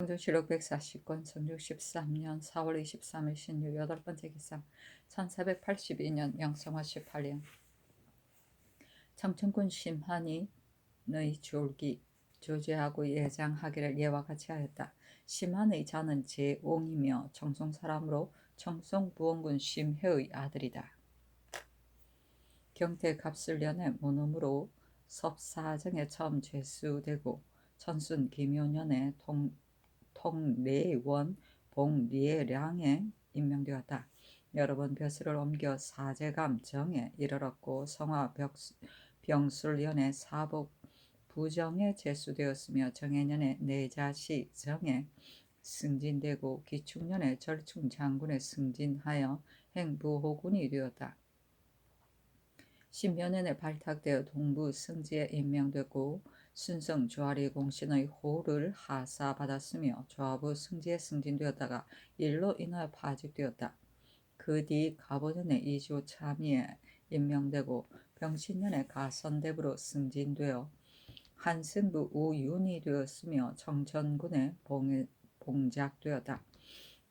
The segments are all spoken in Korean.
성중실록 140권 성중 13년 4월 23일 신유 여덟 번째 기상 1482년 영성화 18년 청천군 심한이의 졸기 조제하고 예장하기를 예와 같이 하였다. 심한의 자는 제옹이며 청송 사람으로 청송부원군 심해의 아들이다. 경태 갑술년에 모놈으로 섭사정에 처음 죄수되고 천순 김효년에 통례원 봉리에량에 임명되었다. 여러 번 벼슬을 옮겨 사제감 정에 이르렀고 성화 병술년에 사복 부정에 제수되었으며 정해년에 내자시 정에 승진되고 기축년에 절충장군에 승진하여 행부호군이 되었다. 신묘년에 발탁되어 동부 승지에 임명되고 순성 조아리 공신의 호를 하사받았으며 조합부 승지에 승진되었다가 일로 인하여 파직되었다. 그 뒤 가보년에 이조 참의에 임명되고 병신년에 가선대부로 승진되어 한승부 우윤이 되었으며 청천군에 봉작되었다.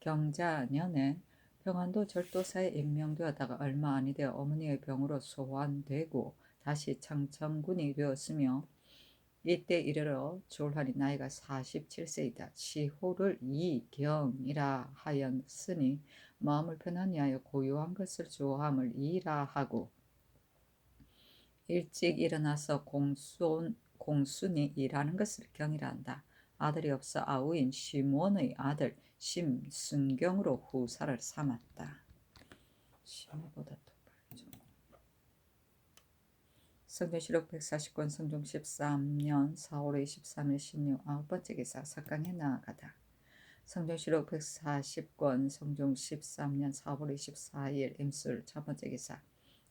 경자년에 평안도 절도사에 임명되었다가 얼마 안이 되어 어머니의 병으로 소환되고 다시 청천군이 되었으며 이때 이르러 졸하니 나이가 47세이다. 시호를 이경이라 하였으니 마음을 편안히 하여 고요한 것을 좋아함을 이라 하고 일찍 일어나서 공순이 일하는 것을 경이라 한다. 아들이 없어 아우인 시몬의 아들 심순경으로 후사를 삼았다. 심보다 더 빨리 좀. 성전시록 140권 성종 13년 4월 23일 신유 아홉 번째 기사 석강에 나아가다. 성전시록 140권 성종 13년 4월 24일 임술 첫 번째 기사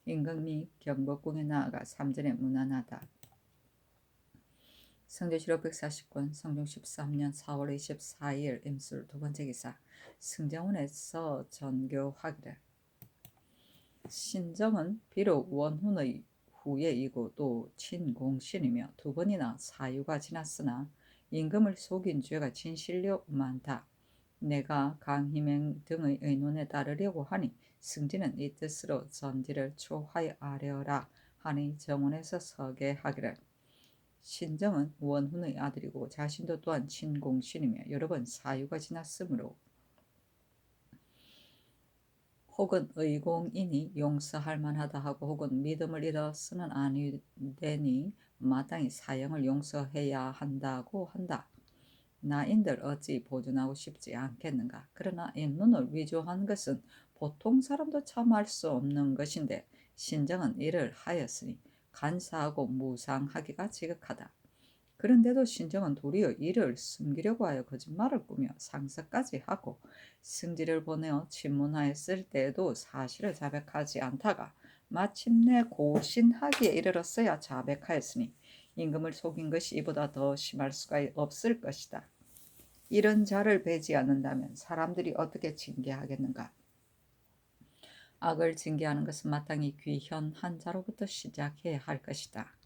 임금 및 경복궁에 나아가 삼전에 문안하다. 성전시록 140권 성종 13년 4월 24일 임술 두 번째 기사 승정원에서 전교하기를 신정은 비록 원훈의 후예이고 또 친공신이며 두 번이나 사유가 지났으나 임금을 속인 죄가 진실로 많다. 내가 강희맹 등의 의논에 따르려고 하니 승진은 이 뜻으로 전지를 초하여하려라 하니 정원에서 서게 하기를 신정은 원훈의 아들이고 자신도 또한 친공신이며 여러 번 사유가 지났으므로 혹은 의공인이 용서할 만하다 하고 혹은 믿음을 잃어서는 아니되니 마땅히 사형을 용서해야 한다고 한다. 나인들 어찌 보존하고 싶지 않겠는가. 그러나 인문을 위조한 것은 보통 사람도 참할 수 없는 것인데 신정은 이를 하였으니 간사하고 무상하기가 지극하다. 그런데도 신정은 도리어 이를 숨기려고 하여 거짓말을 꾸며 상서까지 하고 승지를 보내어 친문하였을 때에도 사실을 자백하지 않다가 마침내 고신하기에 이르렀어야 자백하였으니 임금을 속인 것이 이보다 더 심할 수가 없을 것이다. 이런 자를 배지 않는다면 사람들이 어떻게 징계하겠는가? 악을 징계하는 것은 마땅히 귀현한 자로부터 시작해야 할 것이다.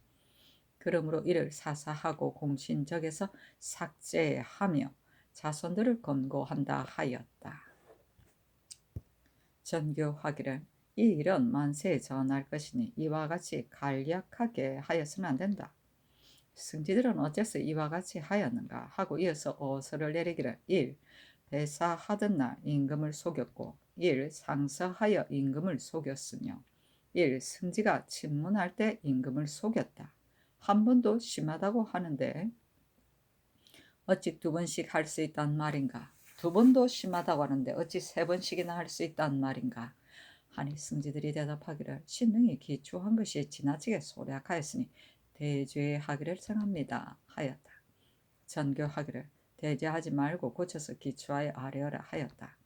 그러므로 이를 사사하고 공신적에서 삭제하며 자손들을 검거한다 하였다. 전교하기를 이 일은 만세에 전할 것이니 이와 같이 간략하게 하여서는 안 된다. 승지들은 어째서 이와 같이 하였는가 하고 이어서 어서를 내리기를 1. 배사하던 날 임금을 속였고 1. 상서하여 임금을 속였으며 1. 승지가 친문할 때 임금을 속였다. 한 번도 심하다고 하는데 어찌 두 번씩 할 수 있단 말인가? 두 번도 심하다고 하는데 어찌 세 번씩이나 할 수 있단 말인가? 하니 승지들이 대답하기를 신능이 기초한 것이 지나치게 소략하였으니 대죄하기를 청합니다 하였다. 전교하기를 대죄하지 말고 고쳐서 기초하여 아뢰어라 하였다.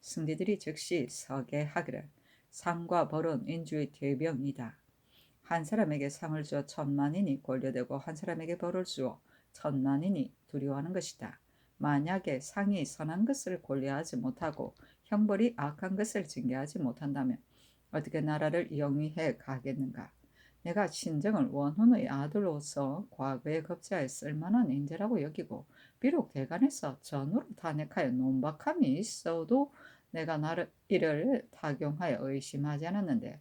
승지들이 즉시 서게 하기를 상과 벌은 인주의 대병이다. 한 사람에게 상을 주어 천만인이 권려되고 한 사람에게 벌을 주어 천만인이 두려워하는 것이다. 만약에 상이 선한 것을 권리하지 못하고 형벌이 악한 것을 징계하지 못한다면 어떻게 나라를 영위해 가겠는가? 내가 신정을 원훈의 아들로서 과거에 겁제하여 쓸만한 인재라고 여기고 비록 대간에서 전으로 탄핵하여 논박함이 있어도 내가 이를 타경하여 의심하지 않았는데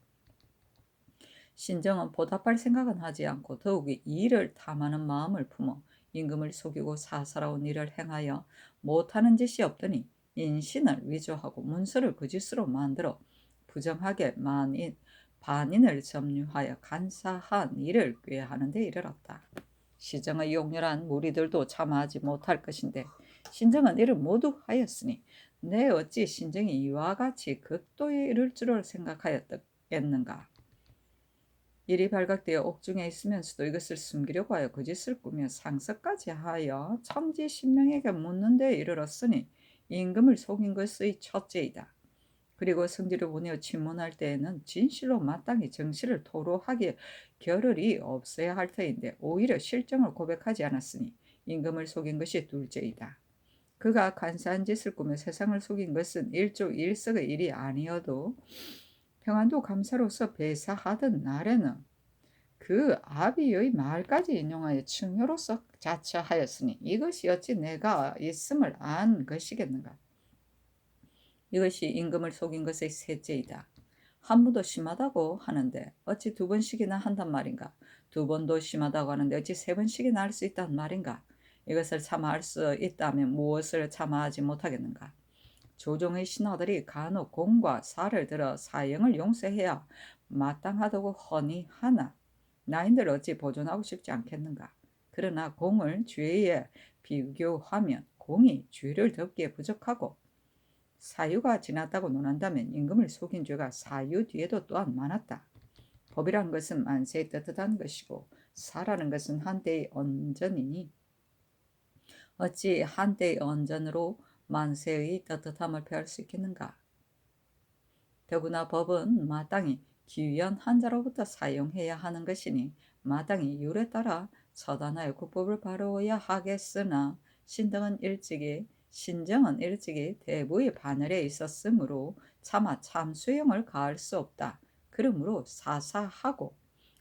신정은 보답할 생각은 하지 않고 더욱이 이를 탐하는 마음을 품어 임금을 속이고 사사로운 일을 행하여 못하는 짓이 없더니 인신을 위조하고 문서를 거짓으로 만들어 부정하게 반인을 점유하여 간사한 일을 꾀하는 데 이르렀다. 시정의 용렬한 무리들도 참아하지 못할 것인데 신정은 이를 모두 하였으니 내 어찌 신정이 이와 같이 극도에 이를 줄을 생각하였겠는가. 일이 발각되어 옥중에 있으면서도 이것을 숨기려고 하여 거짓을 꾸며 상서까지 하여 천지신명에게 묻는 데 이르렀으니 임금을 속인 것의 첫째이다. 그리고 성지를 보내어 침문할 때에는 진실로 마땅히 정실을 토로하기에 겨를이 없어야 할 터인데 오히려 실정을 고백하지 않았으니 임금을 속인 것이 둘째이다. 그가 간사한 짓을 꾸며 세상을 속인 것은 일족일석의 일이 아니어도 평안도 감사로서 배사하던 날에는 그 아비의 말까지 인용하여 충효로서 자처하였으니 이것이 어찌 내가 있음을 안 것이겠는가. 이것이 임금을 속인 것의 셋째이다. 한 번도 심하다고 하는데 어찌 두 번씩이나 한단 말인가. 두 번도 심하다고 하는데 어찌 세 번씩이나 할 수 있단 말인가. 이것을 참아할 수 있다면 무엇을 참아하지 못하겠는가. 조정의 신하들이 간혹 공과 사를 들어 사형을 용서해야 마땅하다고 허니 하나 나인들 어찌 보존하고 싶지 않겠는가. 그러나 공을 죄에 비교하면 공이 죄를 덮기에 부족하고 사유가 지났다고 논한다면 임금을 속인 죄가 사유 뒤에도 또한 많았다. 법이란 것은 만세에 떳떳한 것이고 사라는 것은 한때의 언전이니 어찌 한때의 언전으로 만세의 떳떳함을 표할 수 있겠는가. 더구나 법은 마땅히 기위한 한자로부터 사용해야 하는 것이니 마땅히 율에 따라 처단하여 국법을 바로야 하겠으나 신정은 일찍이 대부의 반열에 있었으므로 차마 참수형을 가할 수 없다. 그러므로 사사하고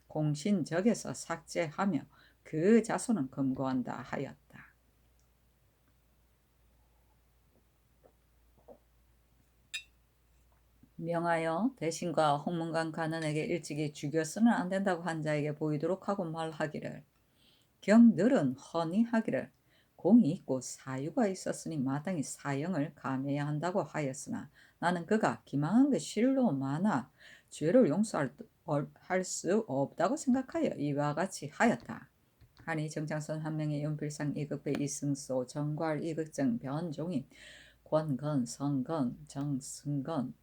공신적에서 삭제하며 그 자손은 금고한다 하였다. 명하여 대신과 홍문관 간원에게 일찍이 죽였으면 안 된다고 한 자에게 보이도록 하고 말하기를 경늘은 허니 하기를 공이 있고 사유가 있었으니 마땅히 사형을 감해야 한다고 하였으나 나는 그가 기망한 그 실로 많아 죄를 용서할 수 없다고 생각하여 이와 같이 하였다. 하니 정창선 한 명의 연필상 이극배 이승소 정괄 이극정 변종인 권건 성건 정승건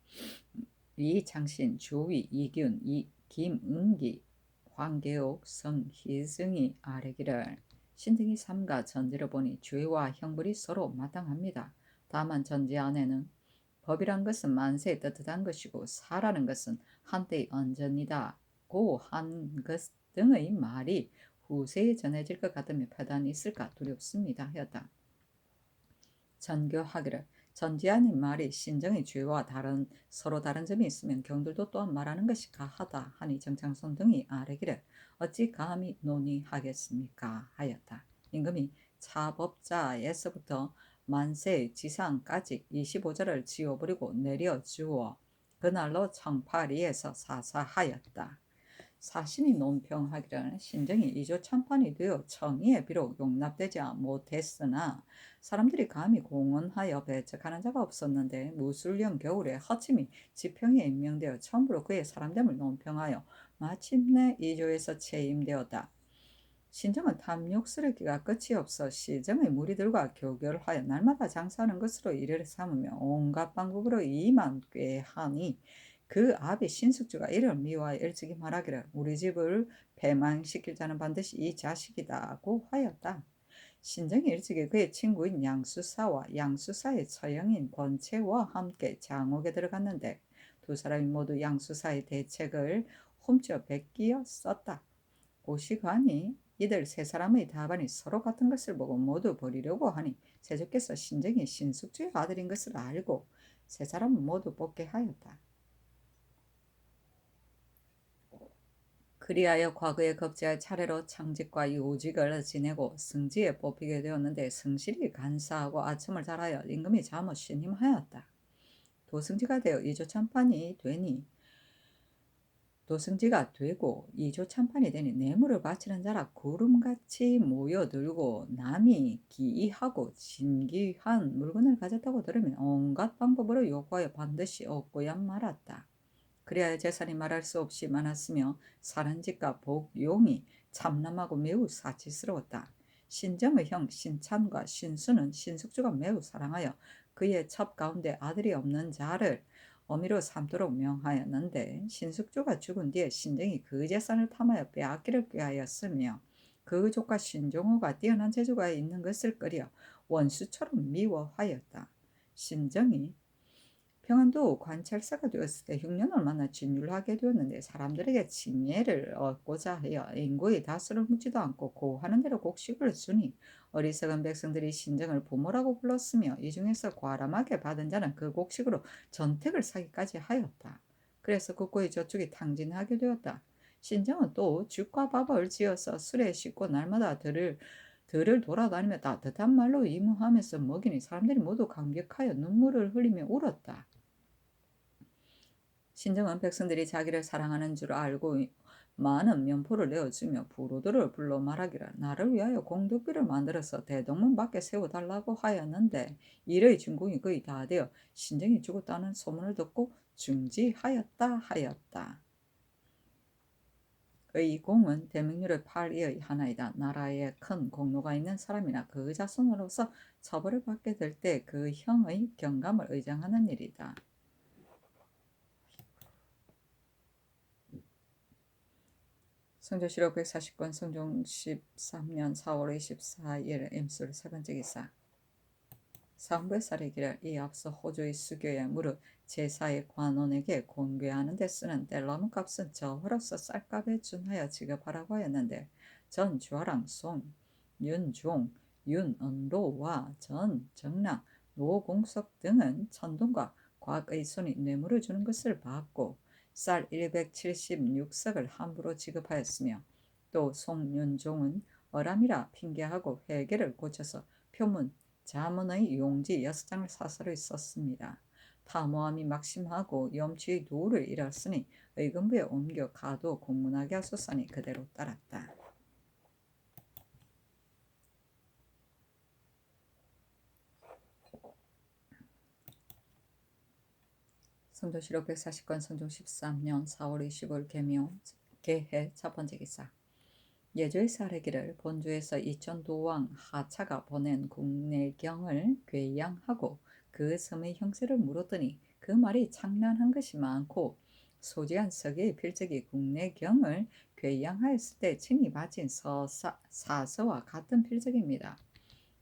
이창신 조위 이균 김은기 황계옥 성희승이 아뢰기를 신등이 삼가 전제를 보니 죄와 형벌이 서로 마땅합니다. 다만 전제 안에는 법이란 것은 만세에 떳떳한 것이고 사라는 것은 한때의 언전이다고 한 것 등의 말이 후세에 전해질 것 같으며 표단이 있을까 두렵습니다 하였다. 전교하기를 전지하는 말이 신정의 죄와 서로 다른 점이 있으면 경들도 또한 말하는 것이 가하다 하니 정창손 등이 아뢰기를 어찌 감히 논의하겠습니까 하였다. 임금이 차법자에서부터 만세 지상까지 25절을 지워버리고 내려주어 그날로 청파리에서 사사하였다. 사신이 논평하기를 신정이 이조 참판이 되어 청의에 비록 용납되지 못했으나 사람들이 감히 공언하여 배척하는 자가 없었는데 무술령 겨울에 허침이 지평에 임명되어 처음으로 그의 사람됨을 논평하여 마침내 이조에서 채임되었다. 신정은 탐욕스럽기가 끝이 없어 시정의 무리들과 교결하여 날마다 장사하는 것으로 이를 삼으며 온갖 방법으로 이만 꾀하니 그 아비 신숙주가 이를 미워하여 일찍이 말하기를 우리 집을 패망시킬 자는 반드시 이 자식이다고 하였다. 신정이 일찍이 그의 친구인 양수사와 양수사의 처형인 권채와 함께 장옥에 들어갔는데 두 사람이 모두 양수사의 대책을 훔쳐 베끼어 썼다. 고시관이 이들 세 사람의 답안이 서로 같은 것을 보고 모두 버리려고 하니 세조께서 신정이 신숙주의 아들인 것을 알고 세 사람을 모두 뽑게 하였다. 그리하여 과거에 급제할 차례로 창직과 요직을 지내고 승지에 뽑히게 되었는데 성실히 간사하고 아첨을 잘하여 임금이 잠옷 신임하였다. 도승지가 되어 도승지가 되고 이조 참판이 되니 뇌물을 바치는 자라 구름같이 모여들고 남이 기이하고 진귀한 물건을 가졌다고 들으면 온갖 방법으로 요구하여 반드시 얻고야 말았다. 그리하여 재산이 말할 수 없이 많았으며 사는 집과 복용이 참남하고 매우 사치스러웠다. 신정의 형 신찬과 신수는 신숙주가 매우 사랑하여 그의 첩 가운데 아들이 없는 자를 어미로 삼도록 명하였는데 신숙주가 죽은 뒤에 신정이 그 재산을 탐하여 빼앗기를 꾀하였으며 그 조카 신종호가 뛰어난 재주가 있는 것을 꺼려 원수처럼 미워하였다. 신정이 평안도 관찰사가 되었을 때 흉년을 만나 진율하게 되었는데 사람들에게 칭예를 얻고자 하여 인구의 다수를 묻지도 않고 고하는 대로 곡식을 주니 어리석은 백성들이 신정을 부모라고 불렀으며 이 중에서 과람하게 받은 자는 그 곡식으로 전택을 사기까지 하였다. 그래서 국고의 저축이 탕진하게 되었다. 신정은 또 죽과 밥을 지어서 술에 싣고 날마다 들을 돌아다니며 따뜻한 말로 이무하면서 먹이니 사람들이 모두 감격하여 눈물을 흘리며 울었다. 신정은 백성들이 자기를 사랑하는 줄 알고 많은 면포를 내어주며 부로들을 불러 말하기를 나를 위하여 공덕비를 만들어서 대동문 밖에 세워달라고 하였는데 일의 준공이 거의 다 되어 신정이 죽었다는 소문을 듣고 중지하였다 하였다. 의 공은 대명률의 8위의 하나이다. 나라에 큰 공로가 있는 사람이나 그 자손으로서 처벌을 받게 될 때 그 형의 경감을 의장하는 일이다. 성조실록 140권 성종 13년 4월 24일 임술 세 번째 기사. 사헌부의 사례기를 이 앞서 호주의 수교에 무릇 제사의 관원에게 공개하는 데 쓰는 뗄나무 값은 저으로서 쌀값에 준하여 지급하라고 하였는데 전 주하랑 송, 윤종, 윤언로와 전 정랑, 노공석 등은 천동과 곽의 손이 뇌물을 주는 것을 받고 쌀 176석을 함부로 지급하였으며 또 송윤종은 어람이라 핑계하고 회계를 고쳐서 표문, 자문의 용지 6장을 사서를 썼습니다. 탐호함이 막심하고 염치의 도를 잃었으니 의금부에 옮겨 가도 공문하게 하소서니 그대로 따랐다. 성조실록 140권 성종 13년 4월 25일 개해 첫 번째 기사. 예조의 사례기를 본주에서 이천도왕 하차가 보낸 국내경을 궤양하고 그 섬의 형세를 물었더니 그 말이 창란한 것이 많고 소지한 서기의 필적이 국내경을 궤양하였을 때 친히 바친 사서와 같은 필적입니다.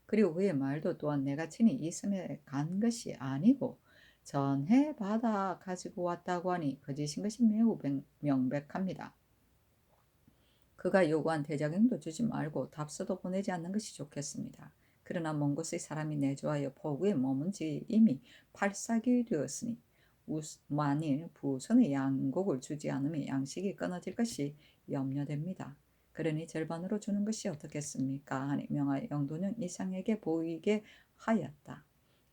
그리고 그의 말도 또한 내가 친히 이 섬에 간 것이 아니고 전해 받아 가지고 왔다고 하니 거짓인 것이 매우 명백합니다. 그가 요구한 대자경도 주지 말고 답서도 보내지 않는 것이 좋겠습니다. 그러나 먼 곳의 사람이 내조하여 포구에 머문 지 이미 8사기 되었으니 만일 부선의 양곡을 주지 않으면 양식이 끊어질 것이 염려됩니다. 그러니 절반으로 주는 것이 어떻겠습니까? 하니 명하여 영도는 이상에게 보이게 하였다.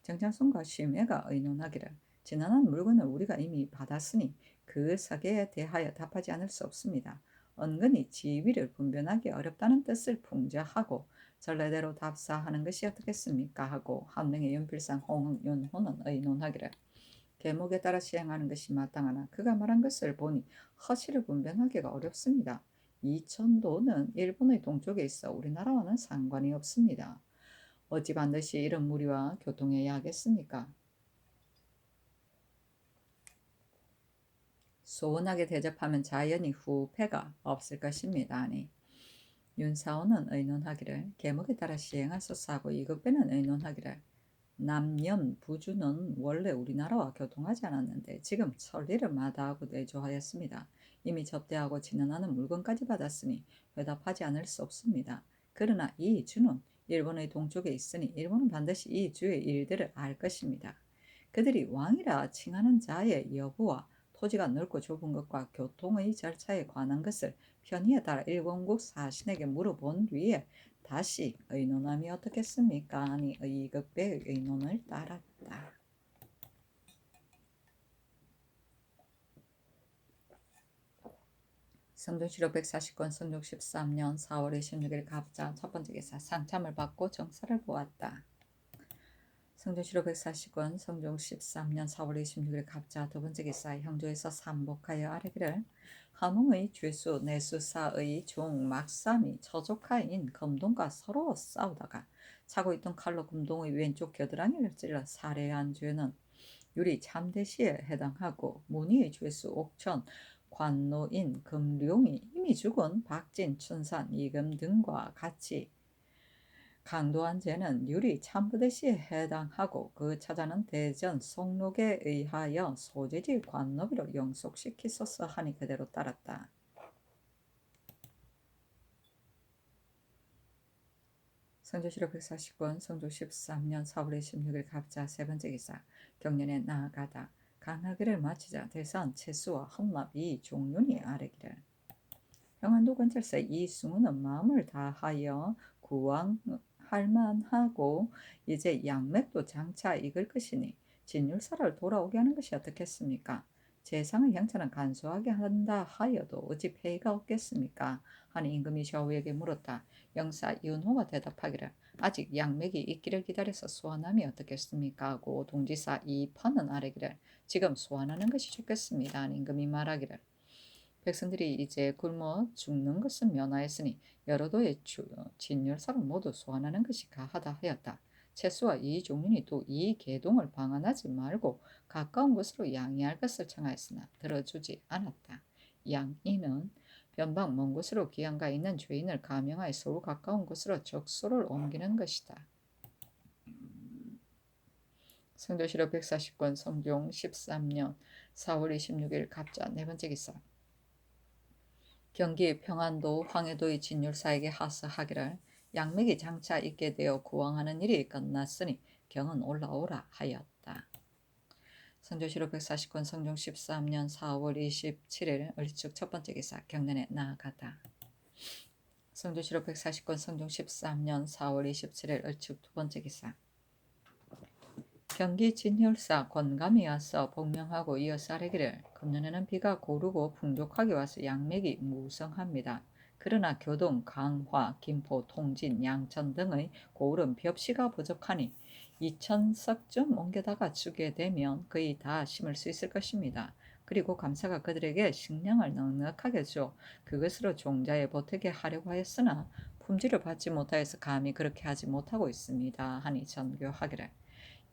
정찬송과 심회가 의논하기를 지난한 물건을 우리가 이미 받았으니 그 사계에 대하여 답하지 않을 수 없습니다. 은근히 지위를 분별하기 어렵다는 뜻을 풍자하고 전례대로 답사하는 것이 어떻겠습니까? 하고 한 명의 연필상 홍윤호는 의논하기를 계목에 따라 시행하는 것이 마땅하나 그가 말한 것을 보니 허실을 분별하기가 어렵습니다. 이천도는 일본의 동쪽에 있어 우리나라와는 상관이 없습니다. 어찌 반드시 이런 무리와 교통해야 하겠습니까? 소원하게 대접하면 자연히 후패가 없을 것입니다. 아니 윤사원은 의논하기를 계목에 따라 시행하소서 하고 이급배는 의논하기를 남년 부주는 원래 우리나라와 교통하지 않았는데 지금 천리를 마다하고 내조하였습니다. 이미 접대하고 진언하는 물건까지 받았으니 회답하지 않을 수 없습니다. 그러나 이 주는 일본의 동쪽에 있으니 일본은 반드시 이 주의 일들을 알 것입니다. 그들이 왕이라 칭하는 자의 여부와 토지가 넓고 좁은 것과 교통의 절차에 관한 것을 편의에 따라 일본국 사신에게 물어본 뒤에 다시 의논함이 어떻겠습니까? 하니 의급배의 의논을 따랐다. 성종실록 140권 성종 13년 4월 26일 갑자 첫 번째 기사 상참을 받고 정사를 보았다. 성종실록 140권 성종 13년 4월 26일 갑자 두 번째 기사 형조에서 삼복하여 아뢰기를 한웅의 죄수 내수사의 종 막삼이 처조카인 금동과 서로 싸우다가 차고 있던 칼로 금동의 왼쪽 겨드랑이를 찔러 살해한 죄는 유리 참대시에 해당하고 문의의 죄수 옥천 관노인 금룡이 이미 죽은 박진, 춘산, 이금 등과 같이 강도한 죄는 유리 참부대시에 해당하고 그 차자는 대전 송록에 의하여 소재지 관노비로 영속시키소서 하니 그대로 따랐다. 성조실록 140권 성조 13년 4월 26일 갑자 세 번째 기사 경련에 나아가다 강하기를 마치자 대선 채수와 헌납 이 종륜이 아뢰기를 평안도 관찰사 이승우는 마음을 다하여 구왕할 만하고 이제 양맥도 장차 익을 것이니 진율사를 돌아오게 하는 것이 어떻겠습니까? 재상의 형차는 간소하게 한다 하여도 어찌 폐의가 없겠습니까? 하니 임금이 좌우에게 물었다. 영사 윤호가 대답하기를 아직 양맥이 있기를 기다려서 소환함이 어떻겠습니까? 하고 동지사 이판은 아뢰기를 지금 소환하는 것이 좋겠습니다. 하니 임금이 말하기를 백성들이 이제 굶어 죽는 것은 면하였으니 여러 도의 진열사를 모두 소환하는 것이 가하다 하였다. 채수와 이종윤이 또 이 계동을 방한하지 말고 가까운 곳으로 양이할 것을 청하였으나 들어주지 않았다. 양이는 변방 먼 곳으로 기양가 있는 죄인을 감형하여 서로 가까운 곳으로 적소를 옮기는 것이다. 성조실록 140권 성종 13년 4월 26일 갑자 네 번째 기사 경기 평안도 황해도의 진율사에게 하서하기를 양맥이 장차 있게 되어 구왕하는 일이 끝났으니 경은 올라오라 하였다. 성조실록 140권 성종 13년 4월 27일 을축 첫 번째 기사 경련에 나아가다. 성조실록 140권 성종 13년 4월 27일 을축 두 번째 기사 경기 진혈사 권감이 와서 복명하고 이어서 아뢰기를 금년에는 비가 고르고 풍족하게 와서 양맥이 무성합니다. 그러나 교동, 강화, 김포, 통진, 양천 등의 고을은 벽시가 부족하니 2,000석쯤 옮겨다가 주게 되면 거의 다 심을 수 있을 것입니다. 그리고 감사가 그들에게 식량을 넉넉하게 줘 그것으로 종자에 보태게 하려고 하였으나 품질을 받지 못하여서 감히 그렇게 하지 못하고 있습니다. 하니 전교하기를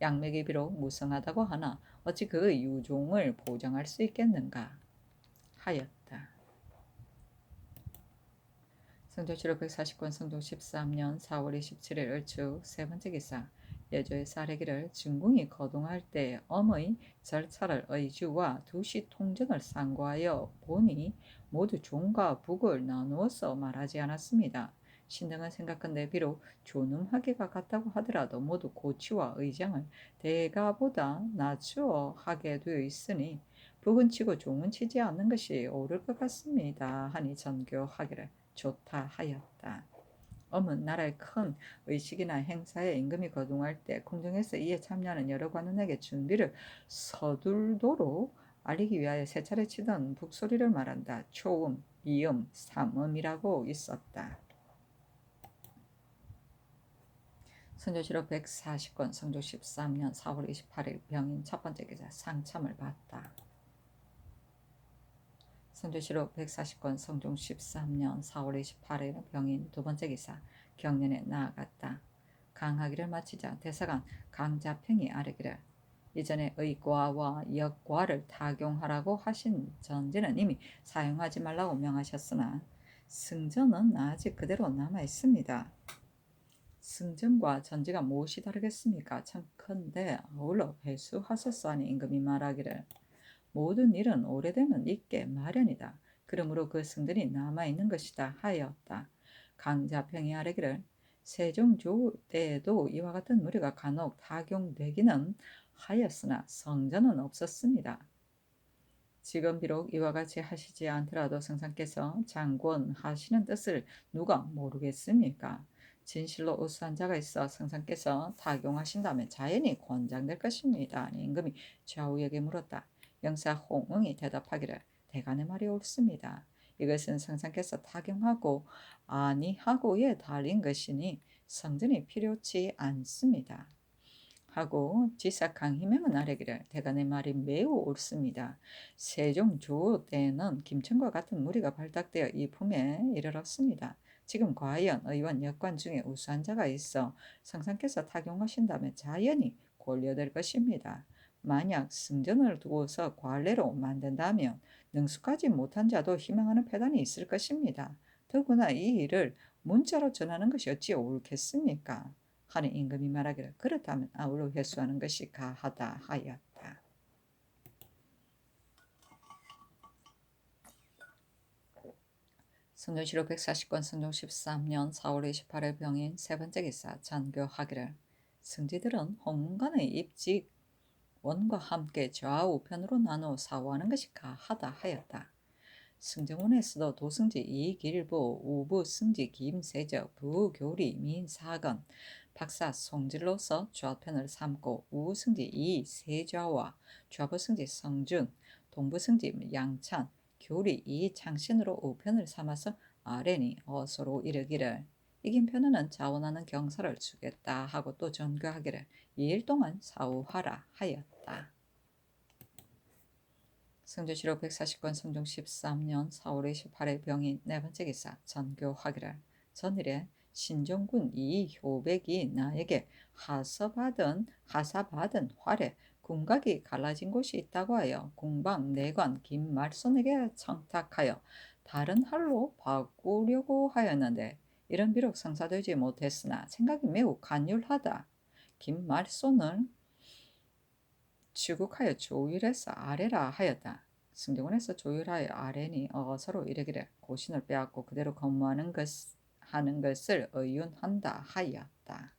양맥이 비록 무성하다고 하나 어찌 그 유종을 보장할 수 있겠는가 하였다. 성조실록 140권 성종 13년 4월 27일 을축 세 번째 기사 예조의 사례기를 중궁이 거동할 때 엄의 절차를 의주와 두시 통전을 상고하여 보니 모두 종과 북을 나누어서 말하지 않았습니다. 신등은 생각한데 비록 존음하기가 같다고 하더라도 모두 고치와 의장을 대가보다 낮추어 하게 되어 있으니 북은 치고 종은 치지 않는 것이 옳을 것 같습니다. 하니 전교하기를 좋다 하였다. 엄은 나라의 큰 의식이나 행사에 임금이 거동할 때 궁정에서 이에 참여하는 여러 관원에게 준비를 서둘도록 알리기 위하여 세 차례 치던 북소리를 말한다. 초음, 이음, 삼음이라고 있었다. 선조실록 140권 성조 13년 4월 28일 병인 첫 번째 기사 상참을 받다. 성조실록 140권 성종 13년 4월 28일 병인 두 번째 기사 경련에 나아갔다. 강하기를 마치자 대사관 강자평이 아뢰기를 이전에 의과와 역과를 타경하라고 하신 전제는 이미 사용하지 말라고 명하셨으나 승전은 아직 그대로 남아 있습니다. 승전과 전제가 무엇이 다르겠습니까? 청컨대 아울러 회수하소서 하니 임금이 말하기를 모든 일은 오래되면 있게 마련이다. 그러므로 그 승들이 남아있는 것이다 하였다. 강자평이 아뢰기를 세종조 때에도 이와 같은 무리가 간혹 타경되기는 하였으나 성전은 없었습니다. 지금 비록 이와 같이 하시지 않더라도 성상께서 장권하시는 뜻을 누가 모르겠습니까? 진실로 우수한 자가 있어 성상께서 타경하신다면 자연히 권장될 것입니다. 아니, 임금이 좌우에게 물었다. 영사 홍응이 대답하기를 대간의 말이 옳습니다. 이것은 성상께서 타경하고 아니하고에 달린 것이니 성전이 필요치 않습니다. 하고 지사 강희명은 아래기를 대간의 말이 매우 옳습니다. 세종 조 때는 김천과 같은 무리가 발탁되어 이 품에 이르렀습니다. 지금 과연 의원 역관 중에 우수한 자가 있어 성상께서 타경하신다면 자연히 권려될 것입니다. 만약 승전을 두고서 관례로 만든다면 능숙하지 못한 자도 희망하는 패단이 있을 것입니다. 더구나 이 일을 문자로 전하는 것이 어찌 옳겠습니까? 하는 임금이 말하기를 그렇다면 아울러 회수하는 것이 가하다 하였다. 성종실록 140권 성종 13년 4월 28일 병인 세 번째 기사 전교하기를 승지들은 홍문관의 입직 원과 함께 좌우편으로 나누어 사후하는 것이 가하다 하였다. 승정원에서도 도승지 이길보, 우부 승지 김세적, 부교리 민사건, 박사 송질로서 좌편을 삼고 우승지 이세좌와 좌부승지 성준, 동부승지 양찬, 교리 이창신으로 우편을 삼아서 아뢰니 어서로 이르기를 이긴 편은 자원하는 경사를 주겠다 하고 또 전교하기를 2일 동안 사후하라 하였다. 성조실록 140권 성종 13년 4월 28일 병인 네 번째 기사 전교하기를 전일에 신정군 이효백이 나에게 하사받은 활에 궁각이 갈라진 곳이 있다고 하여 궁방 내관 김말손에게 청탁하여 다른 할로 바꾸려고 하였는데 이런 비록 성사되지 못했으나 생각이 매우 간율하다. 김말손을 취국하여 조율해서 아래라 하였다. 승정원에서 조율하여 아래니 서로 이르기를 고신을 빼앗고 그대로 근무하는 하는 것을 의윤한다 하였다.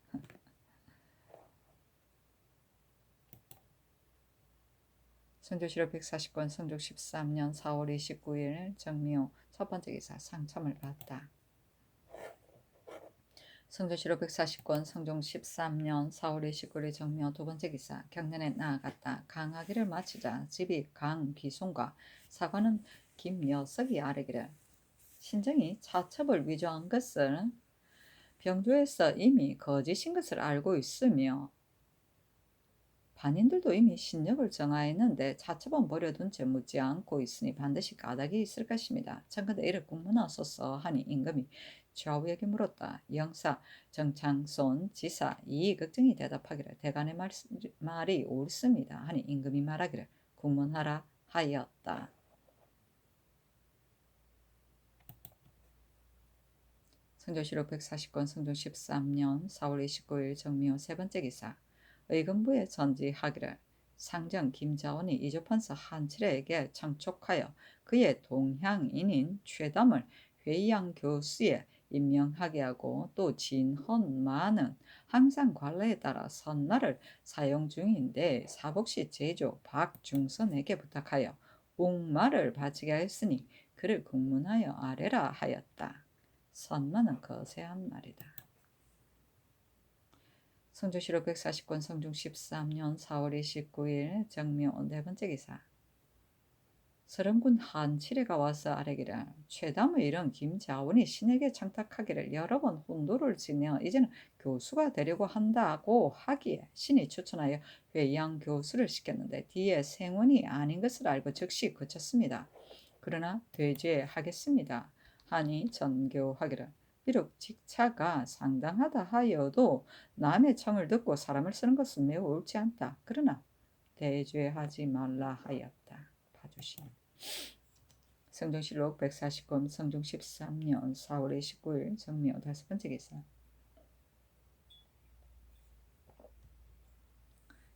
성조실록 140권 성종 13년 4월 29일 정미호 첫 번째 기사 상첨을 받다. 성조실록 140권 성종 13년 4월 29일 정묘 두 번째 기사 경년에 나아갔다. 강하기를 마치자 집이 강귀송과 사관은 김여석이 아뢰기를 신정이 차첩을 위조한 것을 병조에서 이미 거짓인 것을 알고 있으며 반인들도 이미 신력을 정하였는데 차첩은 버려둔 채 묻지 않고 있으니 반드시 까닭이 있을 것입니다. 청컨대 이를 국문하소서 하니 임금이 좌우에게 물었다. 영사 정창손 지사 이익걱정이 대답하기를 대간의 말이 옳습니다 하니 임금이 말하기를 국문하라 하였다. 성조실록 140권 성종 13년 4월 29일 정미호 세 번째 기사 의금부에 전지하기를 상정 김자원이 이조판서 한칠에게 청촉하여 그의 동향인인 최담을 회의양 교수에 임명하게 하고 또 진헌만은 항상 관례에 따라 선날을 사용 중인데 사복시 제조 박중선에게 부탁하여 옥마를 바치게 하였으니 그를 국문하여 아래라 하였다. 선만은 거세한 말이다. 성조실록 140권 성종 13년 4월 29일 정묘 네 번째 기사 서른군 한칠회가 와서 아뢰기를 최담의 이런 김자원이 신에게 청탁하기를 여러 번 혼도를 지내어 이제는 교수가 되려고 한다고 하기에 신이 추천하여 회양 교수를 시켰는데 뒤에 생원이 아닌 것을 알고 즉시 그쳤습니다. 그러나 배제하겠습니다 하니 전교하기를 비록 직차가 상당하다 하여도 남의 청을 듣고 사람을 쓰는 것은 매우 옳지 않다. 그러나 대죄하지 말라 하였다. 봐주시오. 성종실록 140권 성종 13년 4월 29일 정묘 다섯 번째 기사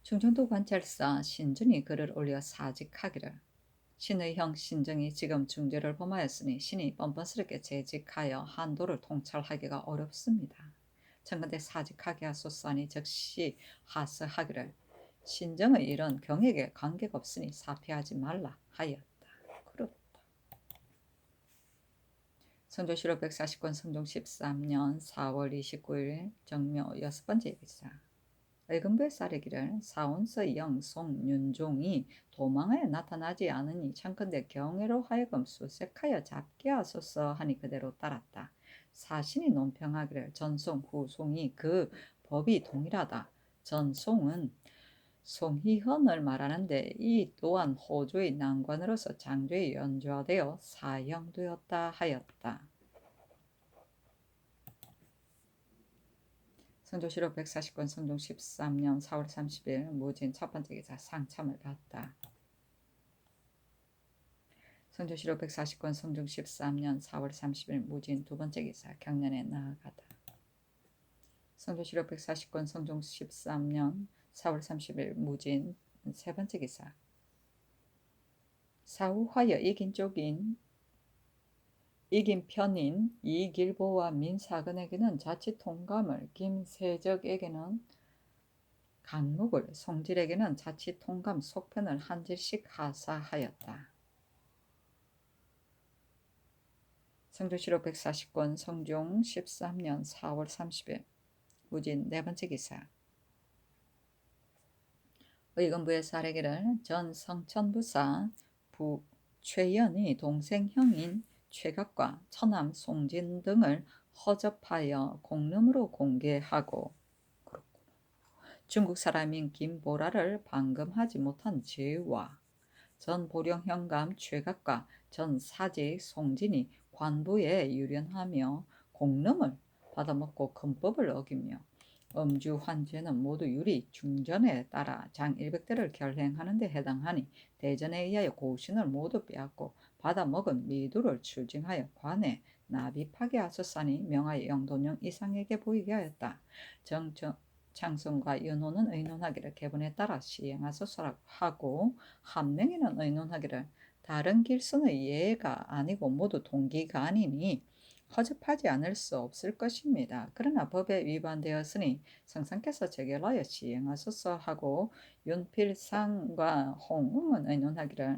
충청도 관찰사 신준이 글을 올려 사직하기를 신의 형 신정이 지금 중죄를 범하였으니 신이 뻔뻔스럽게 재직하여 한도를 통찰하기가 어렵습니다. 청컨대 사직하게 하소서 하니 즉시 하서하기를 신정의 일은 경에게 관계가 없으니 사피하지 말라 하였다. 성조실록 140권 성종 13년 4월 29일 정묘 6번째 기사. 의금부의 사례기를 사원서 영송 윤종이 도망하여 나타나지 않으니 창건대 경외로 하여금 수색하여 잡게 하소서 하니 그대로 따랐다. 사신이 논평하기를 전송 후송이 그 법이 동일하다. 전송은 송희헌을 말하는데 이 또한 호조의 난관으로서 장조에 연좌되어 사형되었다 하였다. 성조실록 140권 성종 13년 4월 30일 무진 첫번째 기사 상참을 받다. 성조실록 140권 성종 13년 4월 30일 무진 두번째 기사 경련에 나아가다. 성조실록 140권 성종 13년 4월 30일 무진 세번째 기사 사후하여 이긴 편인 이길보와 민사근에게는 자치 통감을, 김세적에게는 강목을, 송질에게는 자치 통감 속편을 한 질씩 하사하였다. 성조실록 140권 성종 13년 4월 30일 무진 네번째 기사 의금부의 사례기를 전 성천부사 부 최연이 동생 형인 최각과 처남 송진 등을 허접하여 공름으로 공개하고 중국 사람인 김보라를 방금하지 못한 죄와 전 보령 현감 최각과 전 사직 송진이 관부에 유련하며 공름을 받아먹고 금법을 어기며 음주한 죄는 모두 유리 중전에 따라 장 100대를 결행하는 데 해당하니 대전에 의하여 고신을 모두 빼앗고 받아먹은 미두를 출징하여 관에 납입하게 하소서니 명하여 영돈령 이상에게 보이게 하였다. 창성과 윤호는 의논하기를 계본에 따라 시행하소서라고 하고 함명이는 의논하기를 다른 길선의 예가 아니고 모두 동기가 아니니 허접하지 않을 수 없을 것입니다. 그러나 법에 위반되었으니 성상께서 재결하여 시행하소서 하고 윤필상과 홍웅은 의논하기를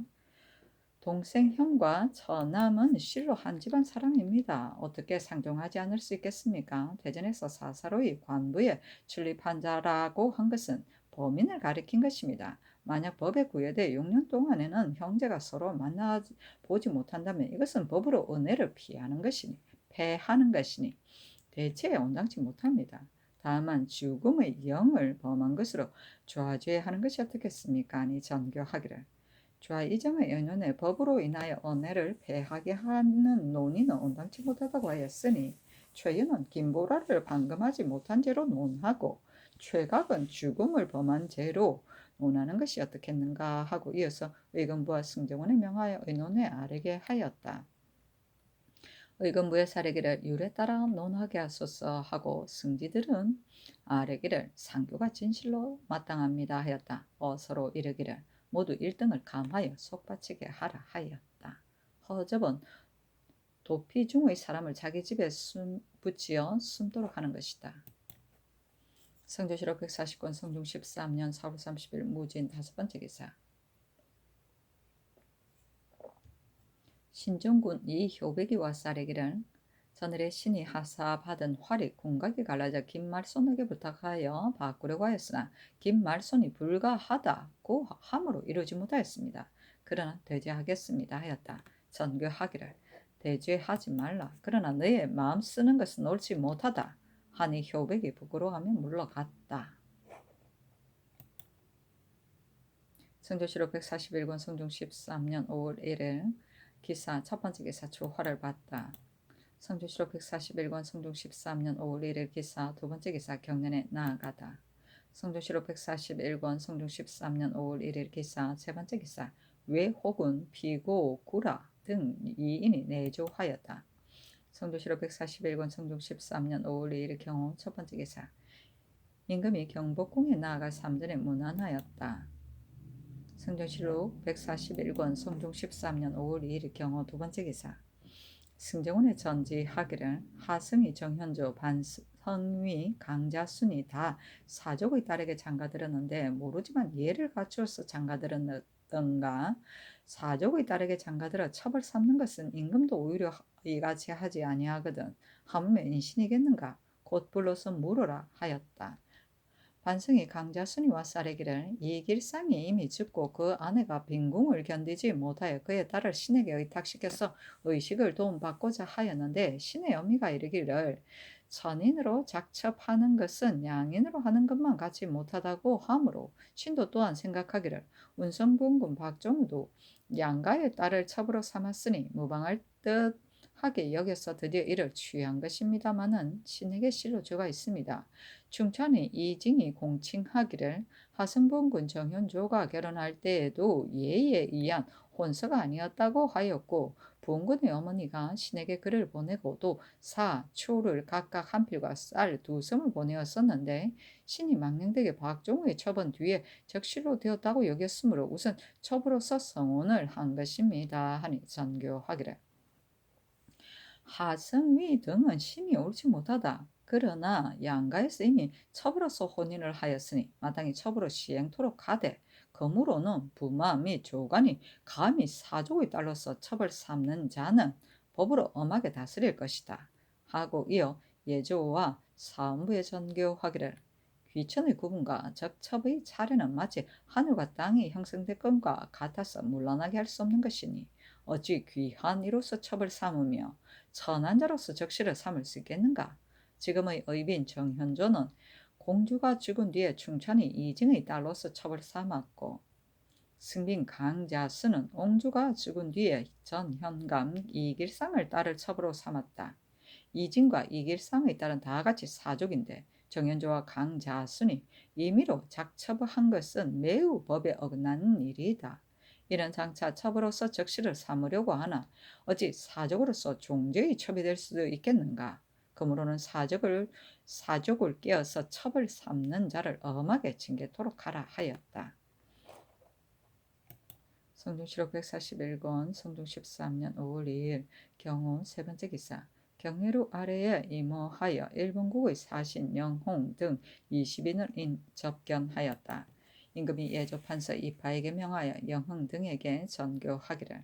동생 형과 처남은 실로 한 집안 사람입니다. 어떻게 상종하지 않을 수 있겠습니까? 대전에서 사사로이 관부에 출입한 자라고 한 것은 범인을 가리킨 것입니다. 만약 법에 구애돼 6년 동안에는 형제가 서로 만나보지 못한다면 이것은 법으로 은혜를 패하는 것이니 대체에 온당치 못합니다. 다만 죽음의 영을 범한 것으로 좌죄하는 것이 어떻겠습니까? 아니 전교하기를 좌이정의 연륜에 법으로 인하여 은혜를 패하게 하는 논의는 온당치 못하다고 하였으니 최윤은 김보라를 방금하지 못한 죄로 논하고 최각은 죽음을 범한 죄로 논하는 것이 어떻겠는가 하고 이어서 의금부와 승정원에 명하여 의논에 아뢰게 하였다. 의금부의 사례기를 율에 따라 논하게 하소서 하고 승지들은 아뢰기를 상교가 진실로 마땅합니다 하였다. 서로 이르기를 모두 1등을 감하여 속바치게 하라 하였다. 허접은 도피 중의 사람을 자기 집에 붙여 숨도록 하는 것이다. 성조실록 140권 성종 13년 4월 30일 무진 다섯번째 기사 신종군 이효백이와 쌀에기를 저늘의 신이 하사받은 활이 궁각이 갈라져 김말손에게 부탁하여 바꾸려고 하였으나 김말손이 불가하다고 함으로 이루지 못하였습니다. 그러나 대죄하겠습니다 하였다. 전교하기를 대죄하지 말라. 그러나 너의 마음 쓰는 것은 옳지 못하다 하니 효백이 부끄러워하며 물러갔다. 성조실록 141권 성종 13년 5월 1일 기사 첫번째 기사 초화를 받다. 성조실록 141권 성종 13년 5월 1일 기사 두번째 기사 경련에 나아가다. 성조실록 141권 성종 13년 5월 1일 기사 세번째 기사 외 혹은 피고 구라 등 2인이 내조하였다. 성조실록 141권 성종 13년 5월 2일 경호 첫번째 기사 임금이 경복궁에 나아가 삼전에 문안하였다. 성조실록 141권 성종 13년 5월 2일 경호 두번째 기사 승정원의 전지하기를 하승이 정현조 반성위 강자순이 다 사족의 딸에게 장가들었는데 모르지만 예를 갖추어서 장가들었 하였던가. 사족의 딸에게 장가들어 첩을 삼는 것은 임금도 오히려 이같이 하지 아니하거든 하물며 인신이겠는가. 곧 불러서 물으라 하였다. 반승이 강자순이 와서 아뢰기를 이 길상이 이미 죽고 그 아내가 빈궁을 견디지 못하여 그의 딸을 신에게 의탁시켜서 의식을 도움받고자 하였는데 신의 어미가 이르기를 천인으로 작첩하는 것은 양인으로 하는 것만 같이 못하다고 하므로 신도 또한 생각하기를 운성부군 박종우도 양가의 딸을 첩으로 삼았으니 무방할 듯 하게 여겨서 드디어 이를 취한 것입니다마는 신에게 실로 죄가 있습니다. 충천이 이징이 공칭하기를 하승본군 정현조가 결혼할 때에도 예의에 의한 혼서가 아니었다고 하였고 본군의 어머니가 신에게 글을 보내고 또 사, 초를 각각 한 필과 쌀 두 섬을 보내었었는데 신이 망령되게 박종우의 처분 뒤에 적실로 되었다고 여겼으므로 우선 첩으로서 성혼을 한 것입니다 하니 전교하기를 하승위 등은 심히 옳지 못하다. 그러나 양가에서 이미 첩으로서 혼인을 하였으니 마땅히 첩으로 시행토록 하되 그러므로는 부마 및 조간이 감히 사족의 딸로서 첩을 삼는 자는 법으로 엄하게 다스릴 것이다. 하고 이어 예조와 사음부에 전교하기를 귀천의 구분과 적첩의 차례는 마치 하늘과 땅이 형성된 것과 같아서 물러나게 할 수 없는 것이니 어찌 귀한 이로서 첩을 삼으며 천한 자로서 적시를 삼을 수 있겠는가? 지금의 의빈 정현조는 공주가 죽은 뒤에 충천이 이징의 딸로서 첩을 삼았고 승빈 강자수는 옹주가 죽은 뒤에 전현감 이길상을 딸을 첩으로 삼았다. 이진과 이길상의 딸은 다 같이 사족인데 정현조와 강자순이 임의로 작첩한 것은 매우 법에 어긋나는 일이다. 이런 장차 첩으로서 적시를 삼으려고 하나 어찌 사족으로서 종제의 첩이 될 수도 있겠는가. 그러므로는 사족을 깨어서 첩을 삼는 자를 엄하게 징계토록 하라 하였다. 성중실록 141권 성중 13년 5월 2일 경호 세 번째 기사 경례루 아래에 임호하여 일본국의 사신 영홍 등 20인을 접견하였다. 임금이 예조판서 이파에게 명하여 영흥 등에게 전교하기를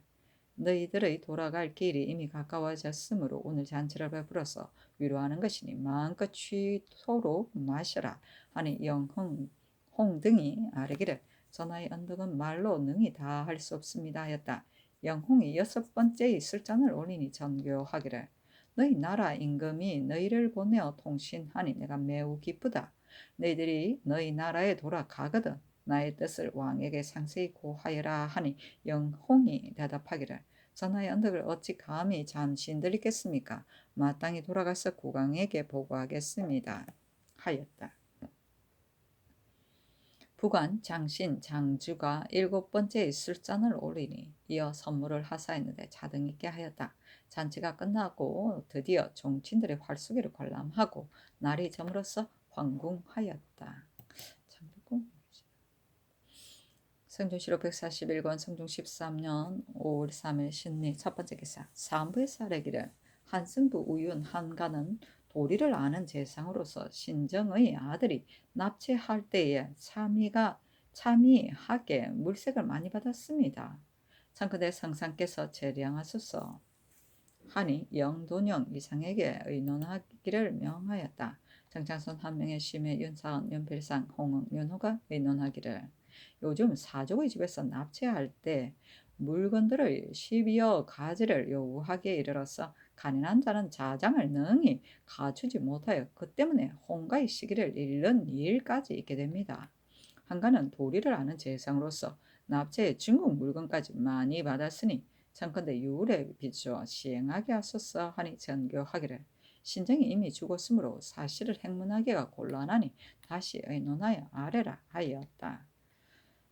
너희들의 돌아갈 길이 이미 가까워졌으므로 오늘 잔치를 베풀어서 위로하는 것이니 마음껏 취토록 마셔라 하니 영흥 홍 등이 아뢰기를 전하의 언덕은 말로 능히 다 할 수 없습니다 하였다. 영홍이 여섯 번째의 술잔을 올리니 전교하기를 너희 나라 임금이 너희를 보내어 통신하니 내가 매우 기쁘다. 너희들이 너희 나라에 돌아가거든 나의 뜻을 왕에게 상세히 고하여라 하니 영홍이 대답하기를 전하의 언덕을 어찌 감히 잠시 흔들리겠습니까? 마땅히 돌아가서 국왕에게 보고하겠습니다 하였다. 부관, 장신, 장주가 일곱 번째의 술잔을 올리니 이어 선물을 하사했는데 자등 있게 하였다. 잔치가 끝나고 드디어 종친들의 활쏘기를 관람하고 날이 저물어서 황궁하였다. 성중실록 141권 성중 13년 5월 3일 신리 첫 번째 기사 사안부에서 아뢰기를 한승부 우윤 한가는 도리를 아는 재상으로서 신정의 아들이 납치할 때에 참이하게 물색을 많이 받았습니다. 창건대 성상께서 재량하소서 하니 영돈영 이상에게 의논하기를 명하였다. 정창선 한 명의 심해 윤사은 윤필상 홍응 윤호가 의논하기를 요즘 사족의 집에서 납치할 때 물건들을 12여 가지를 요구하기에 이르러서 가난한 자는 자장을 능히 갖추지 못하여 그 때문에 홍가의 시기를 잃는 일까지 있게 됩니다. 한가는 도리를 아는 재상으로서 납치의 중국 물건까지 많이 받았으니 청컨대 유울에 비추어 시행하게 하소서 하니 전교하기를 신정이 이미 죽었으므로 사실을 행문하기가 곤란하니 다시 의논하여 아뢰라 하였다.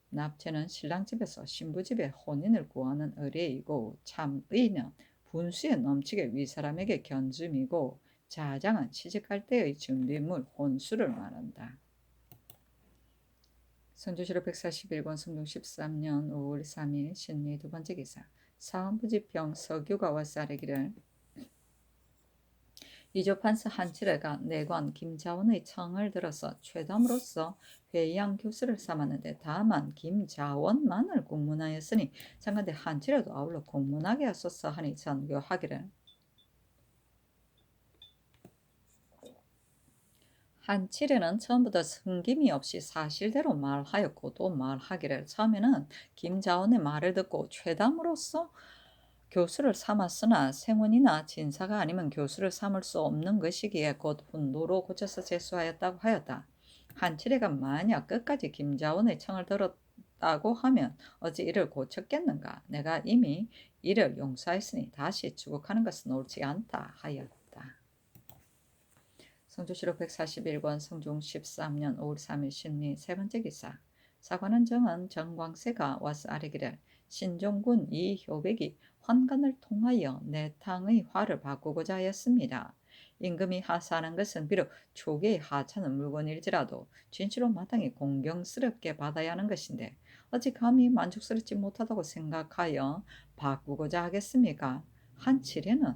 납치는 신랑 집에서 신부 집에 혼인을 구하는 의례이고 참의는 분수에 넘치게 윗사람에게 견줌이고 자장은 취직할 때의 준비물 혼수를 말한다. 성주실록 141권 성중 13년 5월 3일 신리 두 번째 기사 사헌부지평 서규가 와서 아뢰기를 이조판서 한칠애가 내관 김자원의 청을 들어서 최담으로서 회의양 교수를 삼았는데 다만 김자원만을 공문하였으니 장간대 한칠애도 아울러 공문하게 하소서 하니 전교하기를. 한칠애는 처음부터 숨김이 없이 사실대로 말하였고 또 말하기를 처음에는 김자원의 말을 듣고 최담으로서 교수를 삼았으나 생원이나 진사가 아니면 교수를 삼을 수 없는 것이기에 곧 훈도로 고쳐서 제수하였다고 하였다. 한칠애가 만약 끝까지 김자원의 청을 들었다고 하면 어찌 이를 고쳤겠는가. 내가 이미 이를 용서하였으니 다시 추국하는 것은 옳지 않다 하였다. 성조실록 141권 성종 13년 5월 3일 심리 세 번째 기사. 사관원 정은 정광세가 와서 아뢰기를 신종군 이효백이 환관을 통하여 내탕의 화를 바꾸고자 하였습니다. 임금이 하사하는 것은 비록 초기에 하찮은 물건일지라도 진실로 마땅히 공경스럽게 받아야 하는 것인데 어찌 감히 만족스럽지 못하다고 생각하여 바꾸고자 하겠습니까? 한칠에는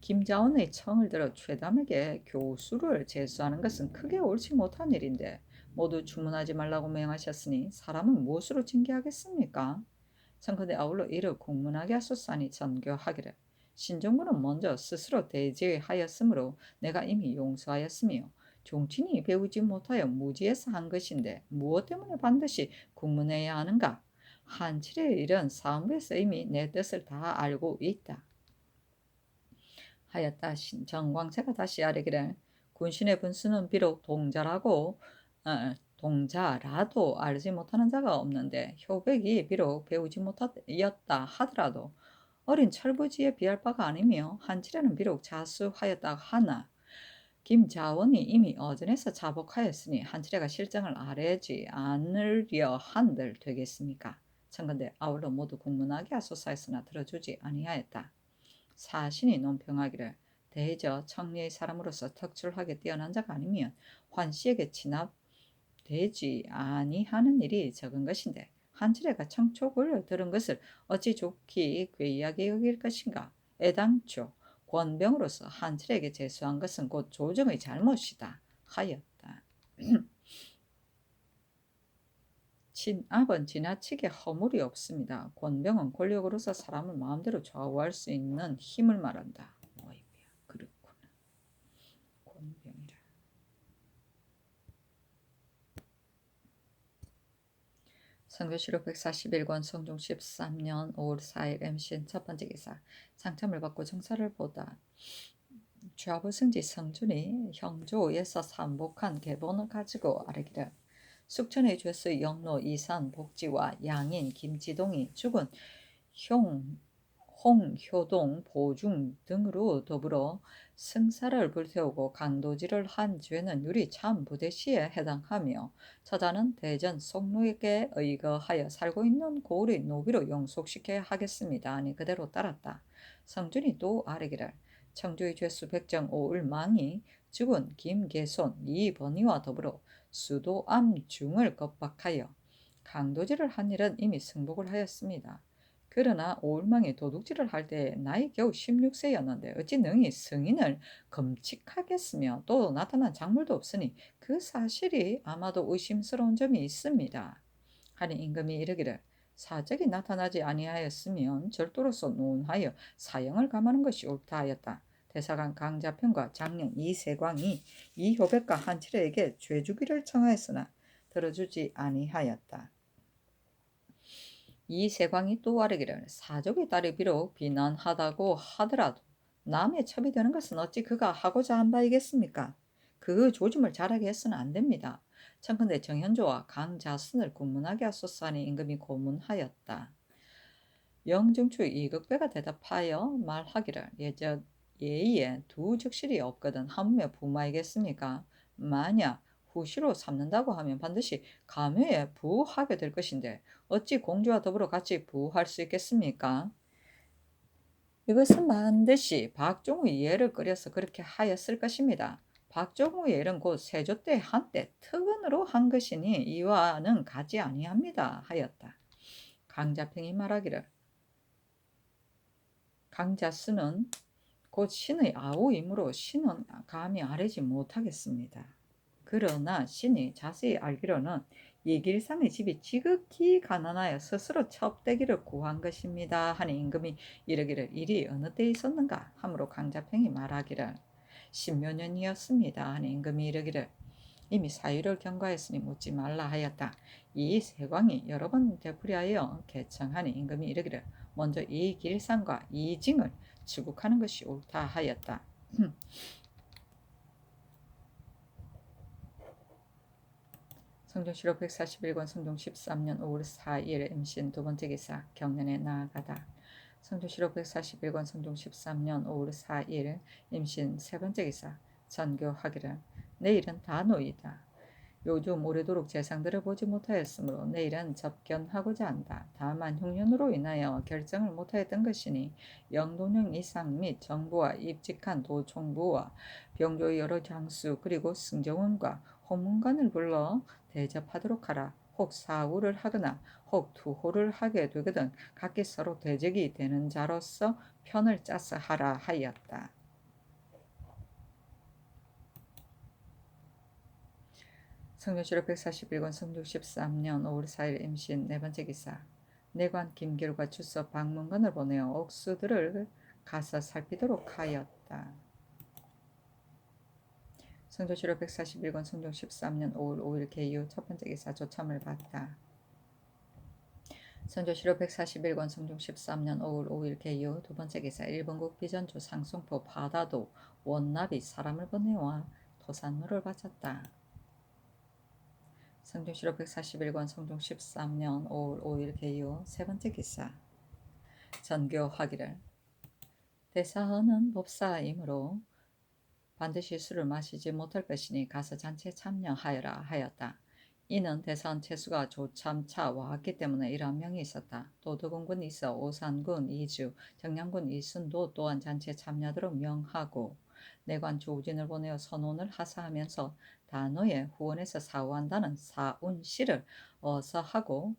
김자원의 청을 들어 최담에게 교수를 제수하는 것은 크게 옳지 못한 일인데 모두 주문하지 말라고 명하셨으니 사람은 무엇으로 징계하겠습니까? 청컨대 아울러 이를 공문하게 하소서하니 전교하기를. 신정군은 먼저 스스로 대제하였으므로 내가 이미 용서하였으며 종친이 배우지 못하여 무지해서 한 것인데 무엇 때문에 반드시 공문해야 하는가? 한칠의 일은 사무에서 이미 내 뜻을 다 알고 있다 하였다. 정광세가 다시 아뢰기를 군신의 분수는 비록 동자라도 알지 못하는 자가 없는데 효백이 비록 배우지 못하였다 하더라도 어린 철부지에 비할 바가 아니며 한칠에는 비록 자수하였다 하나 김자원이 이미 어전에서 자복하였으니 한칠애가 실정을 아뢰지 않으려 한들 되겠습니까? 청컨대 아울러 모두 공문하게 하소서하였으나 들어주지 아니하였다. 사신이 논평하기를 대저 청리의 사람으로서 특출하게 뛰어난 자가 아니면 환씨에게 진압되지 아니하는 일이 적은 것인데 한칠애가 청촉을 들은 것을 어찌 좋게 괴이하게 여길 것인가. 애당초 권병으로서 한칠에게 제수한 것은 곧 조정의 잘못이다 하였다. 진압은 지나치게 허물이 없습니다. 권병은 권력으로서 사람을 마음대로 좌우할 수 있는 힘을 말한다. 어이구야, 그렇구나. 권병이라. 성교실록 141권 성종 13년 5월 4일 MCN 첫 번째 기사. 상참을 받고 정사를 보다 좌부승지 성준이 형조에서 삼복한 계본을 가지고 아뢰기를 숙천의 죄수 영로 이산 복지와 양인 김지동이 죽은 홍효동 보중 등으로 더불어 승사를 불태우고 강도질을 한 죄는 유리 참부대시에 해당하며 처자는 대전 송로에게 의거하여 살고 있는 고을의 노비로 영속시켜야 하겠습니다. 아니 그대로 따랐다. 성준이 또 아뢰기를 청주의 죄수 백정 오을망이 죽은 김계손 이번이와 더불어 수도암중을 겁박하여 강도질을 한 일은 이미 승복을 하였습니다. 그러나 오울망이 도둑질을 할 때 나이 겨우 16세였는데 어찌 능히 승인을 검칙하겠으며 또 나타난 작물도 없으니 그 사실이 아마도 의심스러운 점이 있습니다. 하니 임금이 이르기를 사적이 나타나지 아니하였으면 절도로서 논하여 사형을 감하는 것이 옳다 하였다. 대사관 강자평과 장령 이세광이 이효백과 한칠애에게 죄주기를 청하였으나 들어주지 아니하였다. 이세광이 또 아뢰기를 사족의 딸이 비록 비난하다고 하더라도 남의 첩이 되는 것은 어찌 그가 하고자 한 바이겠습니까? 그 조짐을 잘하게 해서는 안 됩니다. 청컨대 정현조와 강자순을 고문하게 하소서하니 임금이 고문하였다. 영중추 이극배가 대답하여 말하기를 예의에 두 적실이 없거든 하물며 부마이겠습니까? 만약 후시로 삼는다고 하면 반드시 감회에 부하게 될 것인데 어찌 공주와 더불어 같이 부할 수 있겠습니까? 이것은 반드시 박종의 예를 끓여서 그렇게 하였을 것입니다. 박종의 예는 곧 세조 때 한때 특언으로 한 것이니 이와는 같지 아니합니다 하였다. 강자평이 말하기를 강자수는 곧 신의 아우이므로 신은 감히 아뢰지 못하겠습니다. 그러나 신이 자세히 알기로는 예길상의 집이 지극히 가난하여 스스로 첩대기를 구한 것입니다 하니 임금이 이르기를 일이 어느 때에 있었는가 하므로 강자평이 말하기를 십여 년이었습니다 하니 임금이 이르기를 이미 사유를 경과했으니 묻지 말라 하였다. 이 세광이 여러 번 되풀이하여 개청하니 임금이 이르기를 먼저 이 길상과 이 징을 추국하는 것이 옳다 하였다. 성종실록 141권 성종 13년 5월 4일 임신 두 번째 기사 경년에 나아가다. 성종실록 141권 성종 13년 5월 4일 임신 세 번째 기사 전교하기를 내일은 다노이다. 요즘 오래도록 재상들을 보지 못하였으므로 내일은 접견하고자 한다. 다만 흉년으로 인하여 결정을 못하였던 것이니 영도령 이상 및 정부와 입직한 도총부와 병조의 여러 장수 그리고 승정원과 홍문관을 불러 대접하도록 하라. 혹 사후를 하거나 혹 투호를 하게 되거든 각기 서로 대적이 되는 자로서 편을 짜서 하라 하였다. 성묘실록 141권 성종 13년 5월 4일 임신 네 번째 기사 내관 김길과 주서 박문관을 보내어 옥수들을 가서 살피도록 하였다. 성조실록 141권 성종 13년 5월 5일 개유 첫 번째 기사 조참을 받다. 성조실록 141권 성종 13년 5월 5일 개유 두 번째 기사 일본국 비전조 상송포 바다도 원납이 사람을 보내와 토산물을 바쳤다. 성종실록 141권 성종 13년 5월 5일 개유 세 번째 기사 전교하기를 대사헌은 법사이므로 반드시 술을 마시지 못할 것이니 가서 잔치에 참여하여라 하였다. 이는 대사헌 채수가 조참차 와왔기 때문에 이러한 명이 있었다. 또 도군군이 있어 오산군 이주, 정량군 이순도 또한 잔치에 참여하도록 명하고 내관 조우진을 보내어 선원을 하사하면서 단호에 후원해서 사후한다는 사운시를 어서 하고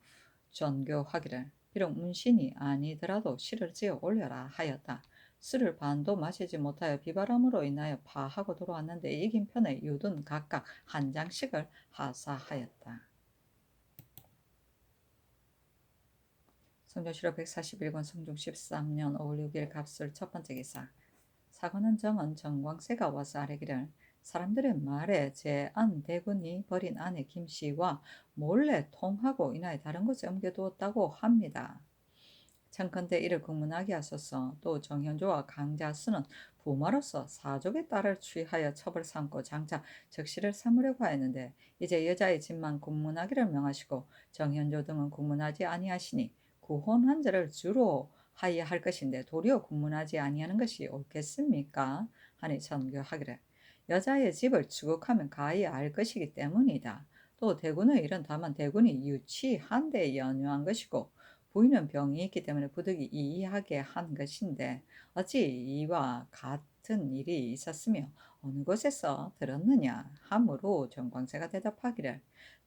전교하기를 비록 문신이 아니더라도 시를 지어 올려라 하였다. 술을 반도 마시지 못하여 비바람으로 인하여 파하고 돌아왔는데 이긴 편에 유둔 각각 한 장씩을 하사하였다. 성종실록 141권 성종 13년 5월 6일 갑술 첫 번째 기사 사관원 정은 정광세가 와서 아뢰기를 사람들의 말에 제 안 대군이 버린 아내 김씨와 몰래 통하고 이날 다른 곳에 옮겨두었다고 합니다. 청컨대 이를 국문하게 하소서. 또 정현조와 강자수는 부마로서 사족의 딸을 취하여 첩을 삼고 장차 적시를 삼으려고 하였는데 이제 여자의 집만 국문하기를 명하시고 정현조 등은 국문하지 아니하시니 구혼한 자를 주로 하여야 할 것인데 도리어 국문하지 아니하는 것이 옳겠습니까? 하니 전교하기를 여자의 집을 추국하면 가히 알 것이기 때문이다. 또 대군의 일은 다만 대군이 유치한 데 연유한 것이고 부인은 병이 있기 때문에 부득이 이의하게 한 것인데 어찌 이와 같은 일이 있었으며 어느 곳에서 들었느냐 하므로 정광세가 대답하기를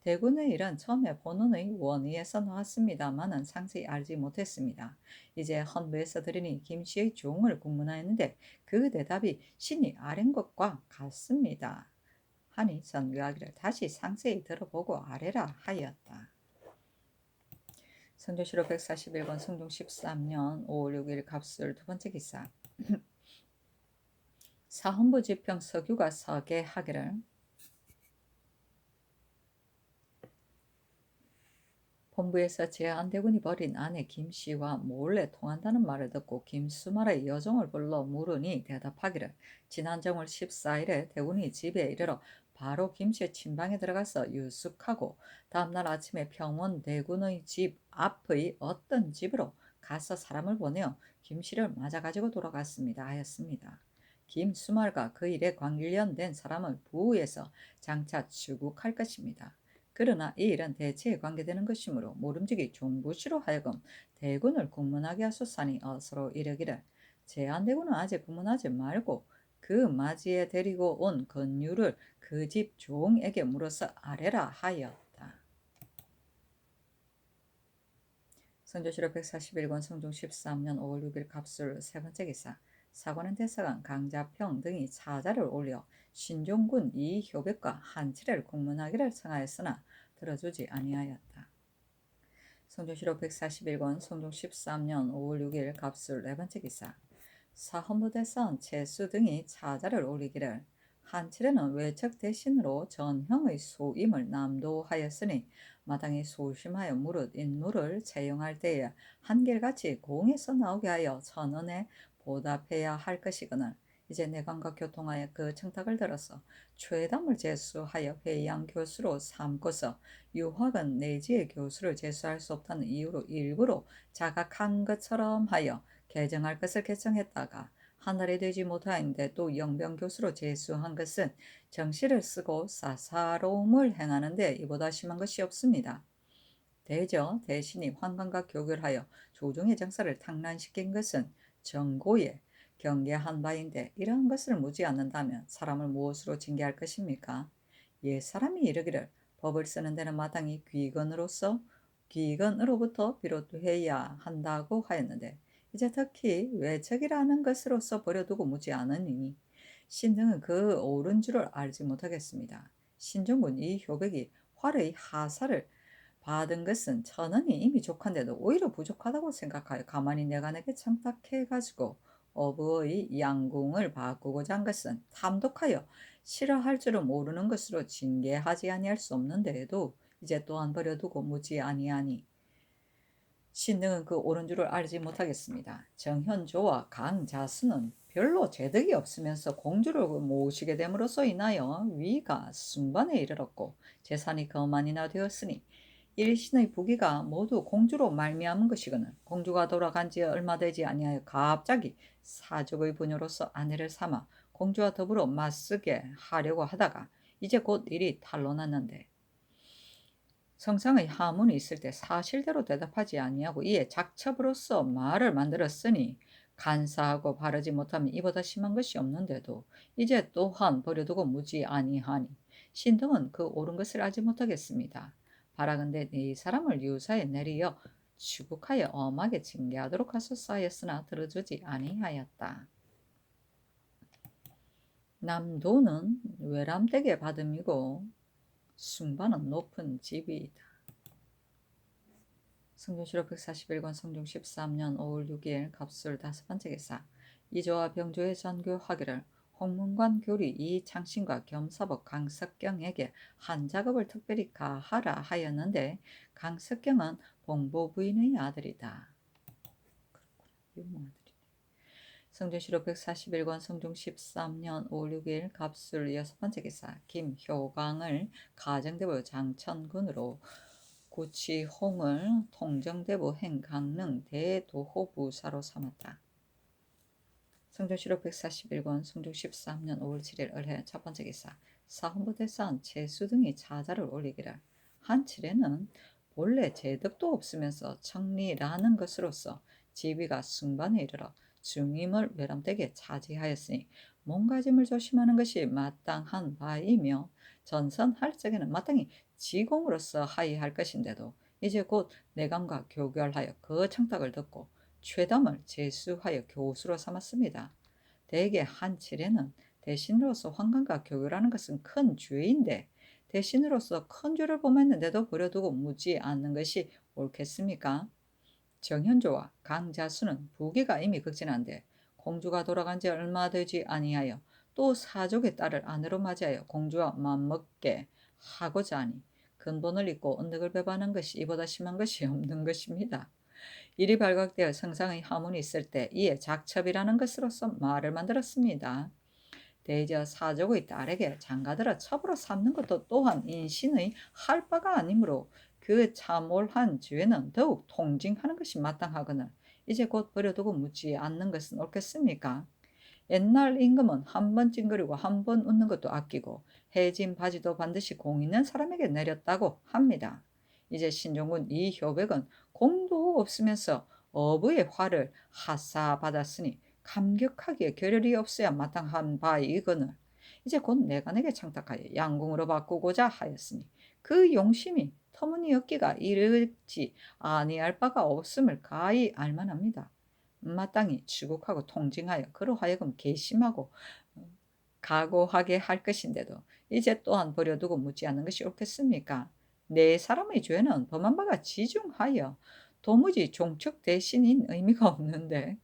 대군의 일은 처음에 본원의 원의에서 나왔습니다마는 상세히 알지 못했습니다. 이제 헌부에서 들으니 김씨의 종을 국문하였는데 그 대답이 신이 아랜 것과 같습니다. 하니 전교하기를 다시 상세히 들어보고 아래라 하였다. 성종실록 141권 성종 13년 5월 6일 갑술 두 번째 기사 사헌부 지평 서규가 서계하기를 본부에서 제안대군이 버린 아내 김씨와 몰래 통한다는 말을 듣고 김수말의 여종을 불러 물으니 대답하기를 지난 정월 14일에 대군이 집에 이르러 바로 김씨의 침방에 들어가서 유숙하고 다음날 아침에 평원 대군의 집 앞의 어떤 집으로 가서 사람을 보내어 김씨를 맞아가지고 돌아갔습니다 하였습니다. 김수말과 그 일에 관련된 사람을 부에서 장차 추국할 것입니다. 그러나 이 일은 대체에 관계되는 것이므로 모름지기 종부시로 하여금 대군을 국문하게 하소서니 어서로 이르기를 제안대군은 아직 국문하지 말고 그 맞이에 데리고 온 건유를 그 집 종에게 물어서 아뢰라 하였다. 성조실록 141권 성종 13년 5월 6일 갑술 세 번째 기사 사관원 대사관 강자평 등이 차자를 올려 신종군 이효백과 한치례를 국문하기를 청하였으나 들어주지 아니하였다. 성종실록 141권 성종 13년 5월 6일 갑술 네 번째 기사. 사헌부대사원 채수 등이 차자를 올리기를 한칠에는 외척 대신으로 전형의 소임을 남도하였으니 마땅히 소심하여 무릇 인물을 채용할 때에 한결같이 공에서 나오게 하여 전원에 보답해야 할 것이거늘 이제 내관과 교통하여 그 청탁을 들어서 최담을 제수하여 회의한 교수로 삼고서 유학은 내지의 교수를 제수할 수 없다는 이유로 일부러 자각한 것처럼 하여 개정할 것을 개정했다가 하늘이 되지 못하는데 또 영병 교수로 제수한 것은 정시를 쓰고 사사로움을 행하는데 이보다 심한 것이 없습니다. 대저 대신이 환관과 교결하여 조정의 정사를 탕란시킨 것은 정고에 경계한 바인데 이러한 것을 묻지 않는다면 사람을 무엇으로 징계할 것입니까? 옛 사람이 이르기를 법을 쓰는 데는 마땅히 귀건으로부터 비롯해야 한다고 하였는데 이제 특히 외척이라는 것으로서 버려두고 묻지 않으니 신등은 그 옳은 줄을 알지 못하겠습니다. 신종군 이 효백이 활의 하사를 받은 것은 천원이 이미 족한데도 오히려 부족하다고 생각하여 가만히 내관에게 청탁해가지고 어부의 양궁을 바꾸고자 한 것은 탐독하여 싫어할 줄은 모르는 것으로 징계하지 아니할 수 없는데도 이제 또한 버려두고 묻지 아니하니 신등은 그 옳은 줄을 알지 못하겠습니다. 정현조와 강자수는 별로 재득이 없으면서 공주를 모시게 됨으로써 인하여 위가 숭반에 이르렀고 재산이 거만이나 되었으니 일신의 부귀가 모두 공주로 말미암은 것이거늘 공주가 돌아간 지 얼마 되지 아니하여 갑자기 사족의 부녀로서 아내를 삼아 공주와 더불어 맞서게 하려고 하다가 이제 곧 일이 탄로났는데 성상의 하문이 있을 때 사실대로 대답하지 아니하고 이에 작첩으로서 말을 만들었으니 간사하고 바르지 못하면 이보다 심한 것이 없는데도 이제 또한 버려두고 묻지 아니하니 신등은 그 옳은 것을 알지 못하겠습니다. 바라건대 네 사람을 유사에 내리어 추국하여 엄하게 징계하도록 하소서 하였으나 들어주지 아니하였다. 남도는 외람되게 받음이고 숭반은 높은 집이다. 성종실록 141권 성종 13년 5월 6일 갑술 다섯 번째 기사. 이조와 병조의 전교하기를 홍문관 교리 이창신과 겸사복 강석경에게 한 작업을 특별히 가하라 하였는데 강석경은 봉보 부인의 아들이다. 성종실록 141권 성종 13년 5월 6일 갑술 여섯 번째 기사. 김효광을 가정대부 장천군으로 구치홍을 통정대부 행강릉 대도호부사로 삼았다. 성종실록 141권 성종 13년 5월 7일 을해 첫 번째 기사. 사헌부대사원 채수 등이 차자를 올리기를 한칠에는 본래 재덕도 없으면서 청리라는 것으로서 지위가 승반에 이르러 중임을 외람되게 차지하였으니 몸가짐을 조심하는 것이 마땅한 바이며 전선할 적에는 마땅히 지공으로서 하의할 것인데도 이제 곧 내감과 교결하여 그 청탁을 듣고 최담을 제수하여 교수로 삼았습니다. 대개 한칠에는 대신으로서 환관과 교결하는 것은 큰 죄인데 대신으로서 큰 죄를 범했는데도 버려두고 묻지 않는 것이 옳겠습니까? 정현조와 강자수는 부귀가 이미 극진한데 공주가 돌아간 지 얼마 되지 아니하여 또 사족의 딸을 아내로 맞이하여 공주와 맞먹게 하고자 하니 근본을 잊고 언덕을 배반한 것이 이보다 심한 것이 없는 것입니다. 일이 발각되어 성상의 하문이 있을 때 이에 작첩이라는 것으로서 말을 만들었습니다. 대저 사족의 딸에게 장가들어 첩으로 삼는 것도 또한 인신의 할 바가 아니므로 그 참올한 죄는 더욱 통징하는 것이 마땅하거늘 이제 곧 버려두고 묻지 않는 것은 옳겠습니까? 옛날 임금은 한 번 찡그리고 한 번 웃는 것도 아끼고 해진 바지도 반드시 공 있는 사람에게 내렸다고 합니다. 이제 신종군 이효백은 공도 없으면서 어부의 화를 하사받았으니 감격하기에 겨를이 없어야 마땅한 바이거늘 이제 곧 내관에게 청탁하여 양궁으로 바꾸고자 하였으니 그 용심이 터무니없기가 이르지 아니할 바가 없음을 가히 알만합니다. 마땅히 추국하고 통징하여 그로 하여금 괘씸하고 각오하게 할 것인데도 이제 또한 버려두고 묻지 않는 것이 옳겠습니까? 네 사람의 죄는 범한 바가 지중하여 도무지 종척 대신인 의미가 없는데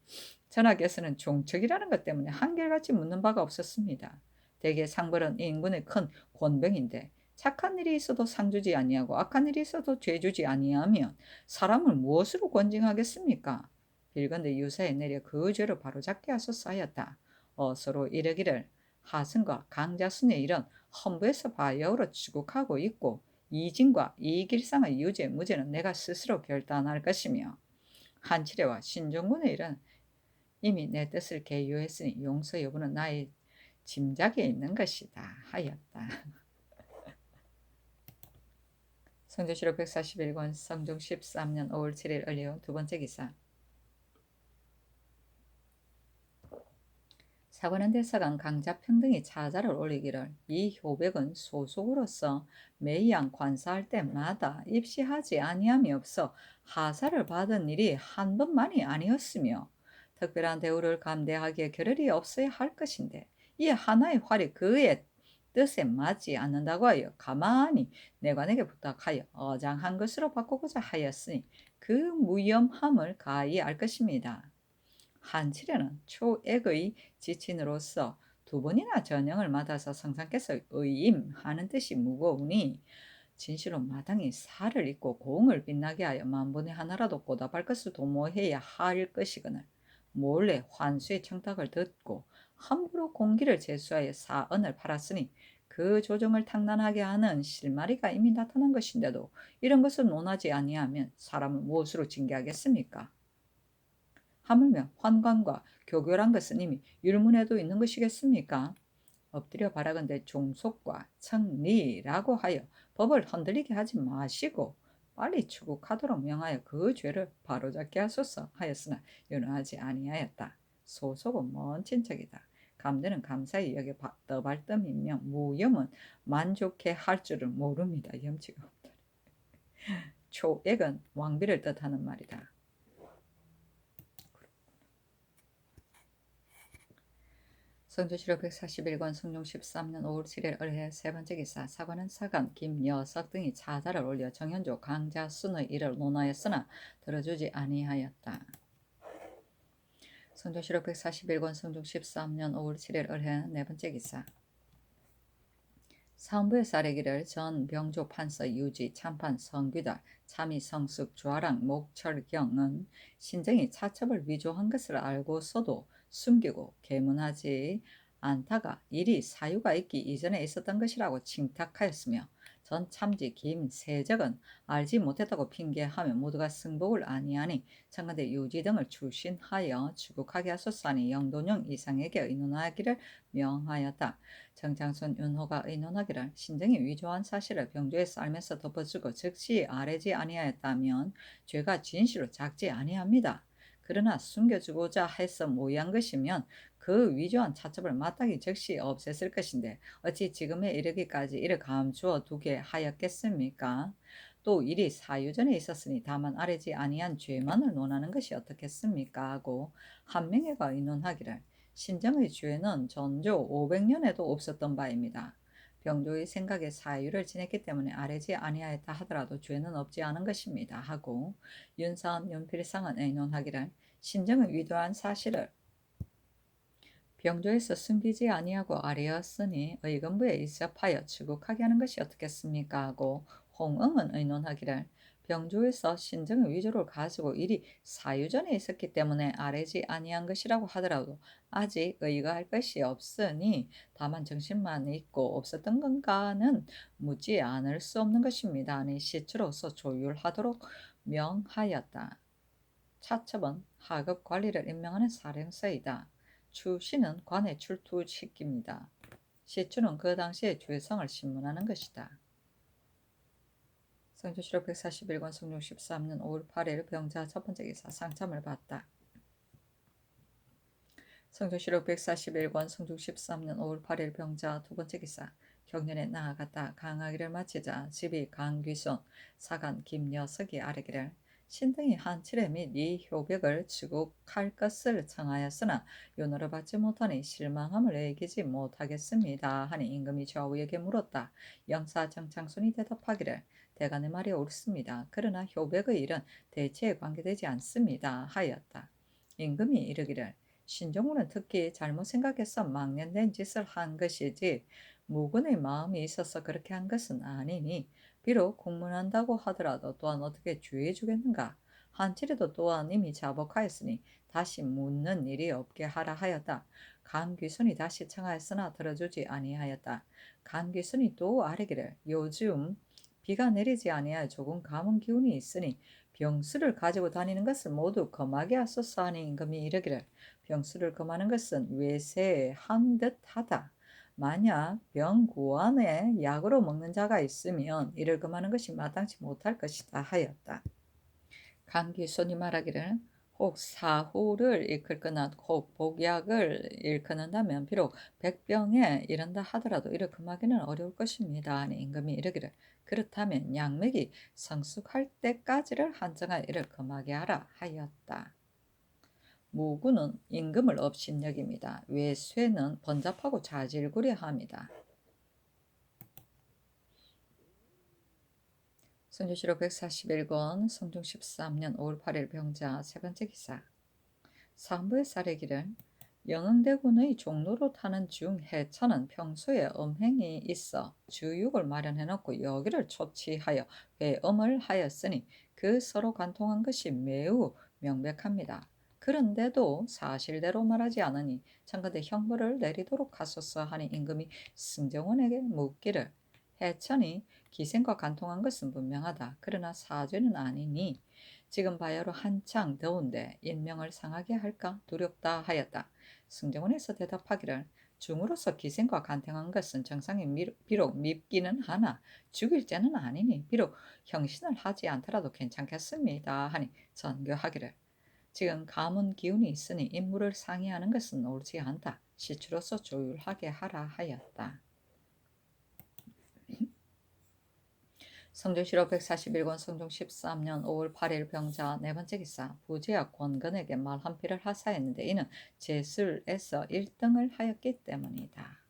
전하께서는 종척이라는 것 때문에 한결같이 묻는 바가 없었습니다. 대개 상벌은 인군의 큰 권병인데 착한 일이 있어도 상 주지 아니하고 악한 일이 있어도 죄 주지 아니하면 사람을 무엇으로 권징하겠습니까? 빌건대 유사에 내려 그 죄를 바로잡게 하소서 하였다. 서로 이르기를 하승과 강자순의 일은 헌부에서 바야흐로 추국하고 있고 이진과 이길상의 유죄 무죄는 내가 스스로 결단할 것이며 한치레와 신종군의 일은 이미 내 뜻을 개요했으니 용서 여부는 나의 짐작에 있는 것이다 하였다. 성조실록 141권 성종 13년 5월 7일 올려온 두 번째 기사. 사관원 대사관 강자평등이 차자를 올리기를 이 효백은 소속으로서 매양 관사할 때마다 입시하지 아니함이 없어 하사를 받은 일이 한 번만이 아니었으며 특별한 대우를 감대하기에 겨를이 없어야 할 것인데 이 하나의 활이 그의 뜻에 맞지 않는다고 하여 가만히 내관에게 부탁하여 어장한 것으로 바꾸고자 하였으니 그 무염함을 가히 알 것입니다. 한칠에는 초액의 지친으로서 두 번이나 전형을 맡아서 성상께서 의임하는 뜻이 무거우니 진실로 마땅히 살을 입고 공을 빛나게 하여 만분의 하나라도 보답할 것을 도모해야 할 것이거늘 몰래 환수의 청탁을 듣고 함부로 공기를 제수하여 사언을 팔았으니 그 조정을 탕난하게 하는 실마리가 이미 나타난 것인데도 이런 것을 논하지 아니하면 사람을 무엇으로 징계하겠습니까? 하물며 환관과 교교란 것은 이미 율문에도 있는 것이겠습니까? 엎드려 바라건대 종속과 청리라고 하여 법을 흔들리게 하지 마시고 빨리 추국하도록 명하여 그 죄를 바로잡게 하소서 하였으나 연호하지 아니하였다. 소속은 먼 친척이다. 감대는 감사히 여겨 떠발뜸이며 무염은 만족해 할 줄을 모릅니다. 염치가 없다. 초액은 왕비를 뜻하는 말이다. 성조실록 141권 성종 13년 5월 7일 을해 세 번째 기사. 사관은 사관 김여석 등이 차자를 올려 정현조 강자순의 일을 논하였으나 들어주지 아니하였다. 성조실록 141권 성종 13년 5월 7일 을해 네 번째 기사. 사헌부에서 아뢰기를 전 병조 판서 유지 참판 성귀달 참의 성숙 주아랑 목철경은 신정이 차첩을 위조한 것을 알고서도 숨기고 계문하지 않다가 일이 사유가 있기 이전에 있었던 것이라고 칭탁하였으며 전 참지 김세적은 알지 못했다고 핑계하며 모두가 승복을 아니하니 청간대 유지 등을 출신하여 추국하게 하소서 하니 영돈영 이상에게 의논하기를 명하였다. 정장손 윤호가 의논하기를 신정이 위조한 사실을 병조에서 알면서 덮어주고 즉시 아뢰지 아니하였다면 죄가 진실로 작지 아니합니다. 그러나 숨겨주고자 해서 모의한 것이면 그 위조한 차첩을 마땅히 즉시 없앴을 것인데 어찌 지금에 이르기까지 이를 감추어 두게 하였겠습니까? 또 일이 사유전에 있었으니 다만 아뢰지 아니한 죄만을 논하는 것이 어떻겠습니까? 하고 한 명회가 의논하기를 신정의 죄는 전조 500년에도 없었던 바입니다. 병조의 생각에 사유를 지냈기 때문에 아뢰지 아니하였다 하더라도 죄는 없지 않은 것입니다. 하고 윤사원 윤필상은 의논하기를 신정의 위도한 사실을 병조에서 숨기지 아니하고 아뢰었으니 의금부에 일섭하여 추국하게 하는 것이 어떻겠습니까? 하고 홍응은 의논하기를 병조에서 신정의 위조를 가지고 일이 사유전에 있었기 때문에 아뢰지 아니한 것이라고 하더라도 아직 의거할 것이 없으니 다만 정신만 있고 없었던 건가는 묻지 않을 수 없는 것입니다. 아니 시추로서 조율하도록 명하였다. 차첩은 하급 관리를 임명하는 사령사이다. 추시는 관에 출두시킵니다. 시추는 그 당시의 죄성을 신문하는 것이다. 성조실록 141권 성종 13년 5월 8일 병자 첫 번째 기사. 상참을 받다. 성조실록 141권 성종 13년 5월 8일 병자 두 번째 기사. 경년에 나아갔다. 강하기를 마치자 집이 강귀손 사간 김여석이 아뢰기를 신등이 한칠에 및 이 효벽을 추국할 것을 청하였으나 윤호를 받지 못하니 실망함을 이기지 못하겠습니다 하니 임금이 좌우에게 물었다. 영사 정창순이 대답하기를 대간의 말이 옳습니다. 그러나 효백의 일은 대체에 관계되지 않습니다 하였다. 임금이 이르기를 신종우는 특히 잘못 생각해서 망연된 짓을 한 것이지 무군의 마음이 있어서 그렇게 한 것은 아니니 비록 공문한다고 하더라도 또한 어떻게 주의해 주겠는가. 한칠에도 또한 이미 자복하였으니 다시 묻는 일이 없게 하라 하였다. 강귀순이 다시 청하였으나 들어주지 아니하였다. 강귀순이 또 아뢰기를 요즘 비가 내리지 아니하여 조금 가문 기운이 있으니 병수를 가지고 다니는 것을 모두 금하게 하소서 하니 임금이 이르기를 병수를 금하는 것은 외세한 듯하다. 만약 병구안에 약으로 먹는 자가 있으면 이를 금하는 것이 마땅치 못할 것이다 하였다. 강기손이 말하기를 혹 사후를 일컫거나 혹 복약을 일컫는다면 비록 백병에 이른다 하더라도 이를 금하기는 어려울 것입니다 하니 임금이 이르기를 그렇다면 양맥이 성숙할 때까지를 한정하여 이를 금하게 하라 하였다. 무구는 임금을 업신여깁니다. 외쇠는 번잡하고 자질구레합니다. 선조실록 141권 성종 13년 5월 8일 병자 세 번째 기사. 사헌부의 사례기를 영흥대군의 종로로 타는 중 해천은 평소에 음행이 있어 주육을 마련해놓고 여기를 초치하여 회음을 하였으니 그 서로 간통한 것이 매우 명백합니다. 그런데도 사실대로 말하지 않으니 청컨대 형벌을 내리도록 하소서 하니 임금이 승정원에게 묻기를 해천이 기생과 간통한 것은 분명하다. 그러나 사죄는 아니니 지금 바야로 한창 더운데 인명을 상하게 할까 두렵다 하였다. 승정원에서 대답하기를 중으로서 기생과 간통한 것은 정상이 비록 밉기는 하나 죽일 죄는 아니니 비록 형신을 하지 않더라도 괜찮겠습니다 하니 전교하기를 지금 가문 기운이 있으니 임무를 상의하는 것은 옳지 않다. 시추로서 조율하게 하라 하였다. 성조실록 141권 성종 13년 5월 8일 병자 네 번째 기사. 부제와 권건에게 말 한 필을 하사했는데 이는 제술에서 1등을 하였기 때문이다.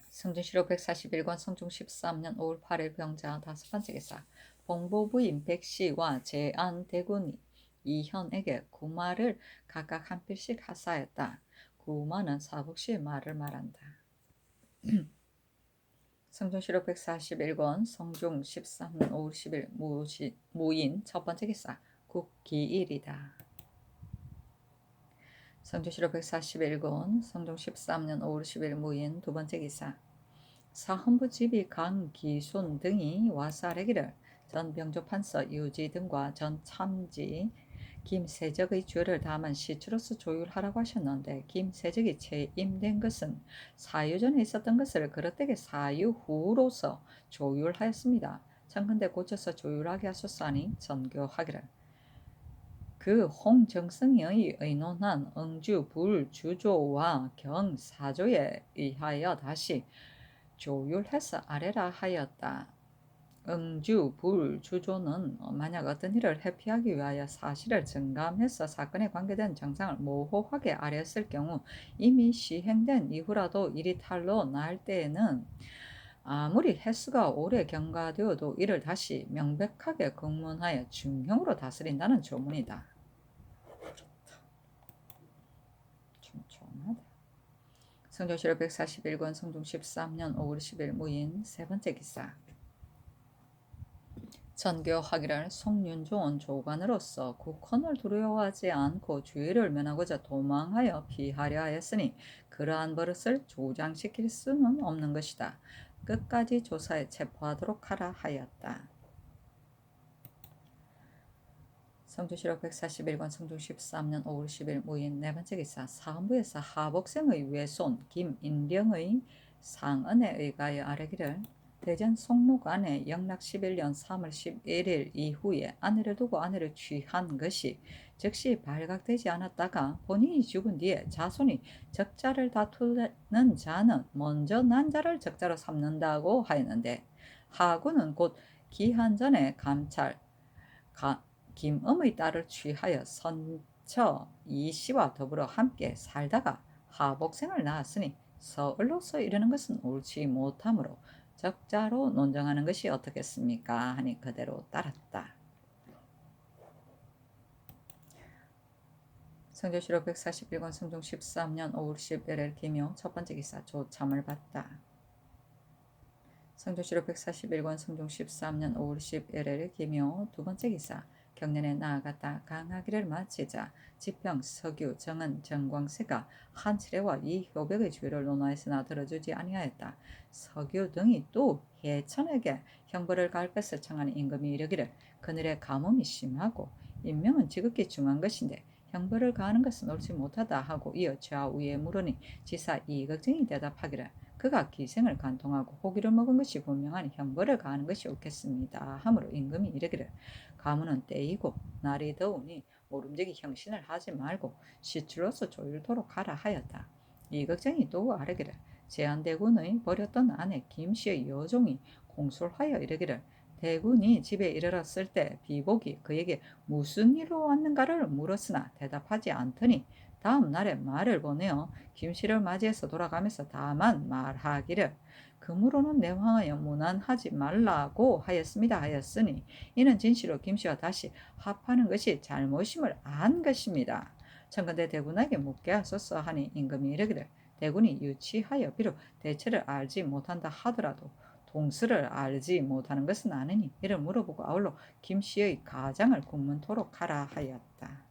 성조실록 141권 성종 13년 5월 8일 병자 다섯 번째 기사. 봉보부인 백씨와 제안대군 이현에게 구마를 각각 한 필씩 하사했다. 구마는 사복씨의 말을 말한다. 성종실록 141권 성종 13년 5월 10일 무인 첫 번째 기사 국기일이다. 성종실록 141권 성종 13년 5월 10일 무인 두 번째 기사 사헌부 집이 강기순 등이 와서 아뢰기를 전 병조판서 유지 등과 전 참지 김세적의 죄를 담은 시추로서 조율하라고 하셨는데 김세적이 채임된 것은 사유 전에 있었던 것을 그릇되게 사유 후로서 조율하였습니다. 청컨대 고쳐서 조율하게 하소서 하니 전교하기를 그 홍정승의 의논한 응주 불주조와 경사조에 의하여 다시 조율해서 아래라 하였다. 응주, 불, 주조는 만약 어떤 일을 회피하기 위하여 사실을 증감해서 사건에 관계된 정상을 모호하게 아뢰었을 경우 이미 시행된 이후라도 일이 탈로 날 때에는 아무리 횟수가 오래 경과되어도 이를 다시 명백하게 검문하여 중형으로 다스린다는 조문이다. 촘촘하다. 성종실록 141권 성종 13년 5월 10일 무인 세 번째 기사 전교하기를 송윤종은 조관으로서 국헌을 두려워하지 않고 주의를 면하고자 도망하여 피하려 하였으니 그러한 버릇을 조장시킬 수는 없는 것이다. 끝까지 조사에 체포하도록 하라 하였다. 성조실록 141권 성종 13년 5월 10일 무인 네 번째 기사 사헌부에서 하복생의 외손 김인령의 상언에 의하여 아뢰기를 대전 송록안에 영락 11년 3월 11일 이후에 아내를 두고 아내를 취한 것이 즉시 발각되지 않았다가 본인이 죽은 뒤에 자손이 적자를 다투는 자는 먼저 난자를 적자로 삼는다고 하였는데 하구는 곧 기한 전에 감찰 김음의 딸을 취하여 선처 이씨와 더불어 함께 살다가 하복생을 낳았으니 서울로서 이르는 것은 옳지 못하므로 적자로 논정하는 것이 어떻겠습니까 하니 그대로 따랐다. 성조실록 141권 성종 13년 5월 10일에 기묘 첫 번째 기사 조참을 받다. 성조실록 141권 성종 13년 5월 10일에 기묘 두 번째 기사 경년에 나아갔다. 강하기를 마치자 지평 서규 정은 정광세가 한치례와 이 효백의 주의를 논하였으나 들어주지 아니하였다. 서규 등이 또 해천에게 형벌을 가할 것을 청하는 임금이 이르기를 그늘의 가뭄이 심하고 인명은 지극히 중한 것인데 형벌을 가하는 것은 옳지 못하다 하고 이어 좌우에 물으니 지사 이극증이 대답하기를 그가 기생을 간통하고 고기를 먹은 것이 분명하니 형벌을 가하는 것이 옳겠습니다. 하므로 임금이 이르기를 가문은 때이고 날이 더우니 모름지기 형신을 하지 말고 시출로서 조율토록 하라 하였다. 이극쟁이 또 아뢰기를 제한대군의 버렸던 아내 김씨의 여종이 공술하여 이르기를 대군이 집에 이르렀을 때 비복이 그에게 무슨 일로 왔는가를 물었으나 대답하지 않더니 다음 날에 말을 보내어 김씨를 맞이해서 돌아가면서 다만 말하기를 그무로는 내 황하여 문안하지 말라고 하였습니다 하였으니 이는 진실로 김씨와 다시 합하는 것이 잘못임을 안 것입니다. 청건대 대군에게 묻게 하소서 하니 임금이 이르기를 대군이 유치하여 비록 대체를 알지 못한다 하더라도 동서를 알지 못하는 것은 아니니 이를 물어보고 아울러 김씨의 가장을 국문토록 하라 하였다.